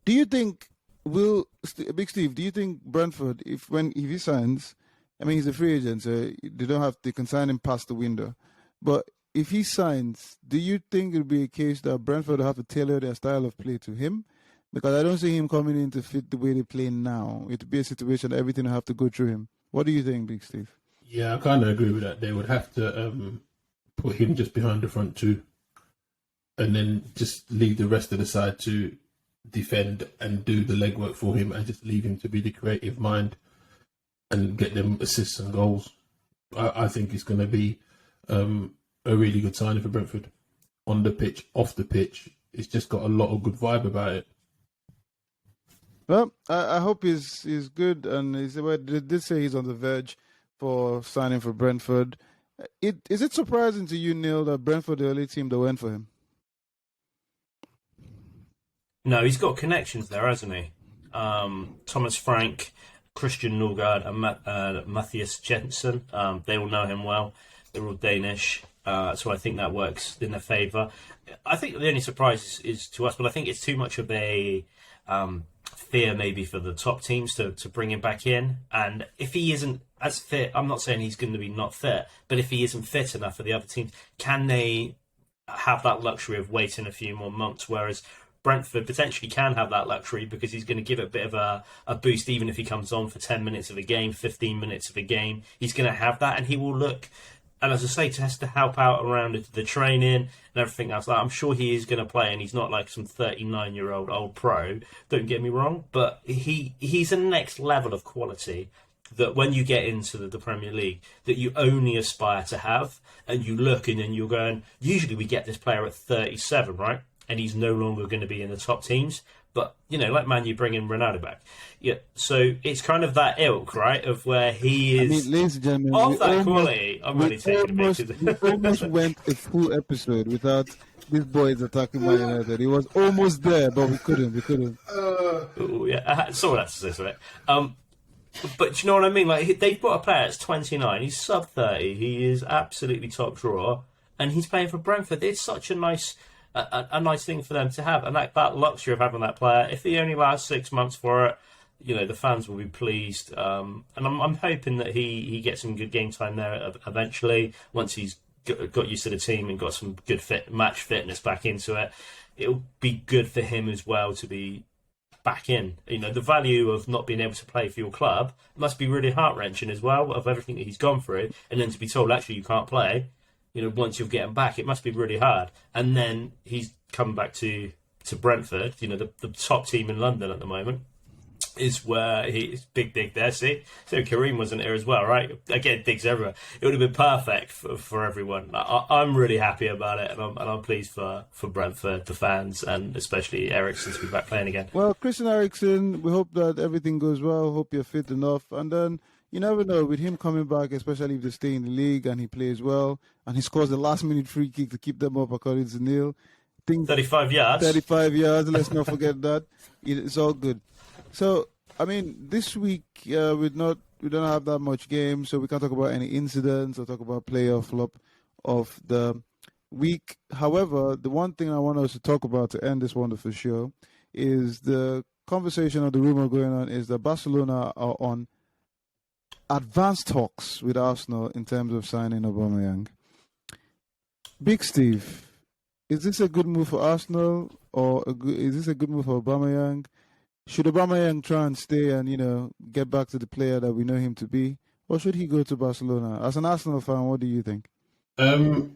Do you think, Big Steve, do you think Brentford, if he signs, I mean, he's a free agent, so they can sign him past the window. But if he signs, do you think it'll be a case that Brentford will have to tailor their style of play to him? Because I don't see him coming in to fit the way they play now. It'll be a situation everything will have to go through him. What do you think, Big Steve? Yeah, I kind of agree with that. They would have to put him just behind the front two and then just leave the rest of the side to defend and do the legwork for him and just leave him to be the creative mind and get them assists and goals. I think it's going to be a really good signing for Brentford. On the pitch, off the pitch, it's just got a lot of good vibe about it. Well, I hope he's good, and they did say he's on the verge for signing for Brentford. Is it surprising to you, Neil, that Brentford the only team that went for him? No, he's got connections there, hasn't he? Thomas Frank, Christian Norgard, and Matthias Jensen. They all know him well. They're all Danish, so I think that works in their favour. I think the only surprise is to us, but I think it's too much of a fear maybe for the top teams to bring him back in. And if he isn't as fit, I'm not saying he's going to be not fit, but if he isn't fit enough for the other teams, can they have that luxury of waiting a few more months? Whereas Brentford potentially can have that luxury because he's going to give it a bit of a boost, even if he comes on for 10 minutes of a game, 15 minutes of a game. He's going to have that, and he will look, and as I say, has to help out around the training and everything else. Like, I'm sure he is going to play, and he's not like some 39-year-old old pro, don't get me wrong, but he's a next level of quality. that when you get into the Premier League, that you only aspire to have, and you look and then you're going, usually we get this player at 37, right? And he's no longer going to be in the top teams. But, like Man U bringing Ronaldo back. Yeah, so it's kind of that ilk, right, of where he is ladies and gentlemen, of that quality. I'm really taking a bit. We almost went a full episode without this boy is attacking Man United. He was almost there, but we couldn't. Yeah, someone has to say something. But do you know what I mean? Like, they've got a player that's 29. He's sub 30. He is absolutely top drawer, and he's playing for Brentford. It's such a nice thing for them to have, and that luxury of having that player. If he only lasts 6 months for it, the fans will be pleased. And I'm hoping that he gets some good game time there eventually. Once he's got used to the team and got some good match fitness back into it, it'll be good for him as well to be back in. The value of not being able to play for your club must be really heart-wrenching as well, of everything that he's gone through, and then to be told actually you can't play, once you're getting back, it must be really hard. And then he's come back to Brentford, the top team in London at the moment, is where he's big dig there. See, so Kareem wasn't here as well, right? Again, digs everywhere. It would have been perfect for everyone. I'm really happy about it, and I'm pleased for Brentford, the fans, and especially Eriksen to be back playing again. Well, Christian Eriksen, we hope that everything goes well. Hope you're fit enough, and then you never know with him coming back, especially if they stay in the league and he plays well and he scores the last-minute free kick to keep them up, according to Neil. 35 yards. 35 yards. Let's not forget that. It's all good. So, this week we don't have that much game, so we can't talk about any incidents or talk about player flop of the week. However, the one thing I want us to talk about to end this wonderful show is the conversation or the rumor going on is that Barcelona are on advanced talks with Arsenal in terms of signing Aubameyang. Big Steve, is this a good move for Arsenal or is this a good move for Aubameyang? Should Aubameyang try and stay and, get back to the player that we know him to be? Or should he go to Barcelona? As an Arsenal fan, what do you think? For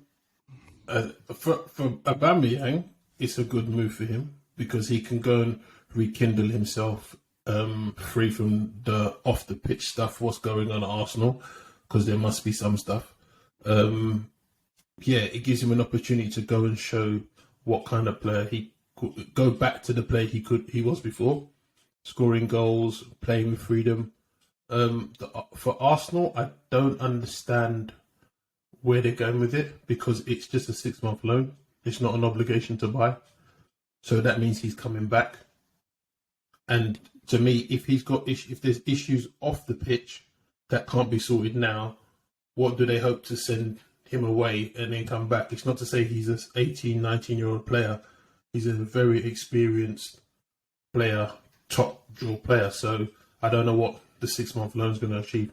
Aubameyang, it's a good move for him because he can go and rekindle himself free from the off-the-pitch stuff, what's going on at Arsenal, because there must be some stuff. It gives him an opportunity to go and show what kind of player he could, go back to the player he was before. Scoring goals, playing with freedom. For Arsenal, I don't understand where they're going with it because it's just a 6-month loan. It's not an obligation to buy. So that means he's coming back. And to me, if there's issues off the pitch that can't be sorted now, what do they hope to send him away and then come back? It's not to say he's an 18, 19-year-old player. He's a very experienced player, top draw player. So I don't know what the 6-month loan is going to achieve.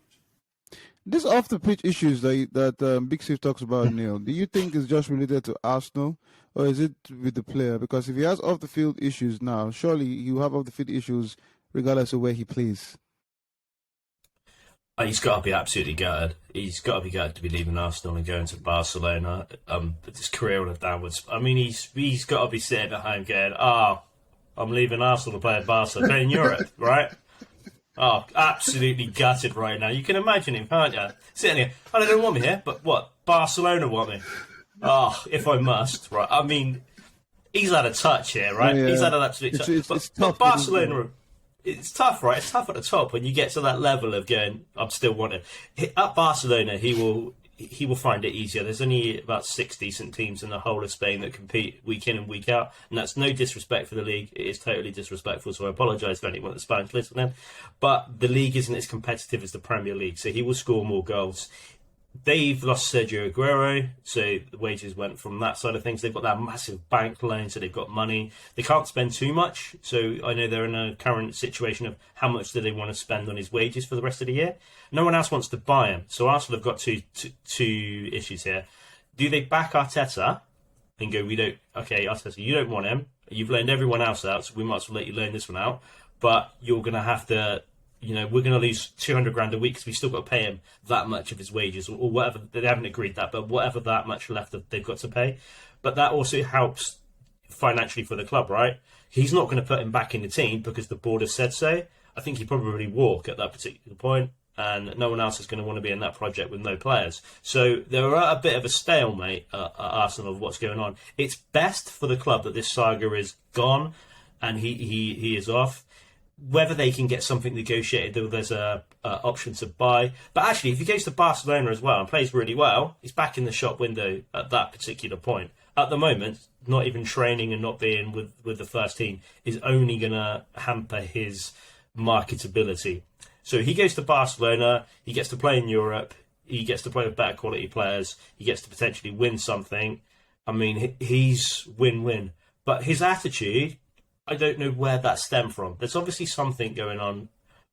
This off-the-pitch issues that Big Steve talks about, Neil, do you think is just related to Arsenal or is it with the player? Because if he has off-the-field issues now, surely he will have off-the-field issues regardless of where he plays. He's got to be absolutely gutted. He's got to be gutted to be leaving Arsenal and going to Barcelona. His career on a downwards. He's got to be sitting at home going, I'm leaving Arsenal to play at Barca. They're in Europe, right? Absolutely gutted right now. You can imagine him, can't you? Sitting here. They don't want me here, but what? Barcelona want me. If I must, right? He's had a touch here, right? Yeah. He's had an absolute touch. It's tough, but Barcelona, it's tough, right? It's tough at the top when you get to that level of going, I'm still wanted. At Barcelona, he will find it easier. There's only about 6 decent teams in the whole of Spain that compete week in and week out, and that's no disrespect for the league. It is totally disrespectful, so I apologise for anyone that's Spanish listening. But the league isn't as competitive as the Premier League, so he will score more goals. They've lost Sergio Aguero, so the wages went from that side of things. They've got that massive bank loan, so they've got money. They can't spend too much, so I know they're in a current situation of how much do they want to spend on his wages for the rest of the year. No one else wants to buy him, so Arsenal have got two issues here. Do they back Arteta and go, Arteta, you don't want him. You've loaned everyone else out, so we might as well let you loan this one out. But you're going to have to... we're going to lose 200 grand a week because we've still got to pay him that much of his wages or whatever. They haven't agreed that, but whatever that much left that they've got to pay. But that also helps financially for the club, right? He's not going to put him back in the team because the board has said so. I think he'd probably walk at that particular point. and no one else is going to want to be in that project with no players. So there are a bit of a stalemate at Arsenal of what's going on. It's best for the club that this saga is gone and he is off. Whether they can get something negotiated, though, there's a option to buy. But actually, if he goes to Barcelona as well and plays really well, he's back in the shop window at that particular point. At the moment, not even training and not being with the first team is only going to hamper his marketability. So he goes to Barcelona, he gets to play in Europe, he gets to play with better quality players, he gets to potentially win something. I mean, he's win-win. But his attitude, I don't know where that stemmed from. There's obviously something going on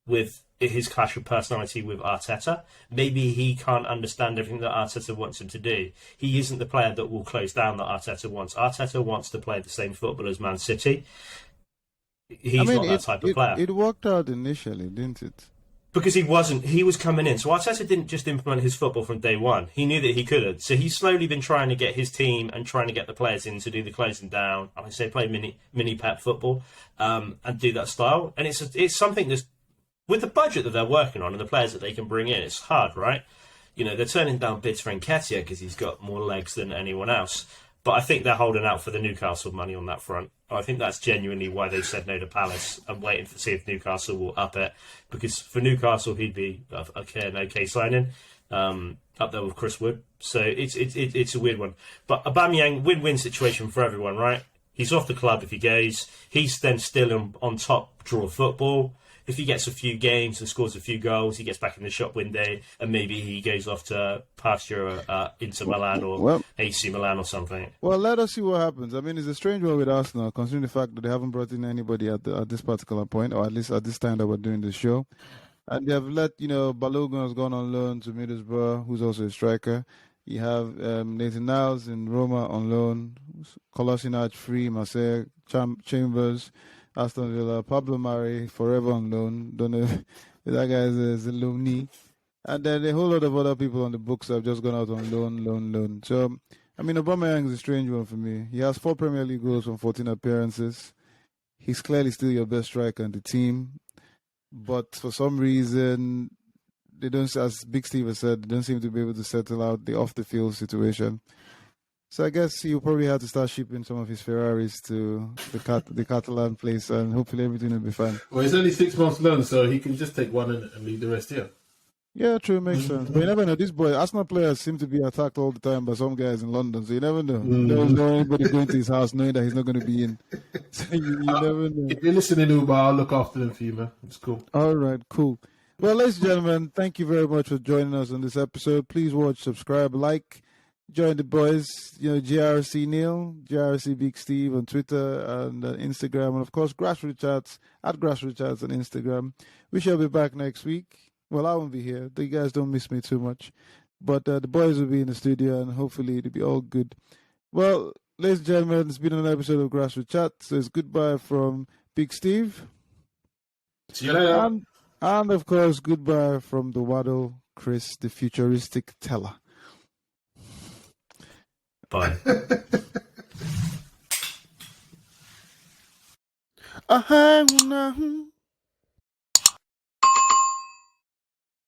with his clash of personality with Arteta. Maybe he can't understand everything that Arteta wants him to do. He isn't the player that will close down that Arteta wants. Arteta wants to play the same football as Man City. He's not that type of player. It worked out initially, didn't it? Because he was coming in. So Arteta didn't just implement his football from day one. He knew that he couldn't. So he's slowly been trying to get his team and trying to get the players in to do the closing down. I say play mini pep football and do that style. And it's something that's, with the budget that they're working on and the players that they can bring in, it's hard, right? You know, they're turning down bids for Nketiah because he's got more legs than anyone else. But I think they're holding out for the Newcastle money on that front. I think that's genuinely why they said no to Palace. I'm waiting to see if Newcastle will up it. Because for Newcastle, he'd be an okay signing. Up there with Chris Wood. So it's a weird one. But Aubameyang, win-win situation for everyone, right? He's off the club if he goes. He's then still on top draw football. If he gets a few games and scores a few goals, he gets back in the shop window, and maybe he goes off to pasture Inter Milan or AC Milan or something. Well, let us see what happens. I mean, it's a strange one with Arsenal, considering the fact that they haven't brought in anybody at this particular point, or at least at this time that we're doing the show. And they have let, Balogun has gone on loan to Middlesbrough, who's also a striker. You have Nathan Niles in Roma on loan, Kolasinac free, Marseille, Chambers, Aston Villa, Pablo Mari forever on loan. Don't know if that guy is a loanee. And then a whole lot of other people on the books have just gone out on loan. So, I mean, Aubameyang is a strange one for me. He has 4 Premier League goals from 14 appearances. He's clearly still your best striker in the team. But for some reason, they don't, as Big Steve has said, they don't seem to be able to settle out the off-the-field situation. So I guess he'll probably have to start shipping some of his Ferraris to the Catalan place, and hopefully everything will be fine. Well, it's only 6 months loan, so he can just take one and leave the rest here. Yeah, true, makes sense. But you never know. This boy, Arsenal players seem to be attacked all the time by some guys in London, so you never know. There's no anybody going to his house knowing that he's not going to be in. So you never know. If you're listening, Auba, I'll look after them for you, man. It's cool. All right, cool. Well, ladies and gentlemen, thank you very much for joining us on this episode. Please watch, subscribe, like. Join the boys, GRC Neil, GRC Big Steve on Twitter and Instagram, and of course, Grassroot Chats, at Grassroot Chats on Instagram. We shall be back next week. Well, I won't be here. You guys don't miss me too much. But the boys will be in the studio, and hopefully it'll be all good. Well, ladies and gentlemen, it's been an episode of Grassroot Chats. So it's goodbye from Big Steve. See you later. And of course, goodbye from the Waddle, Chris, the futuristic teller. Bye. I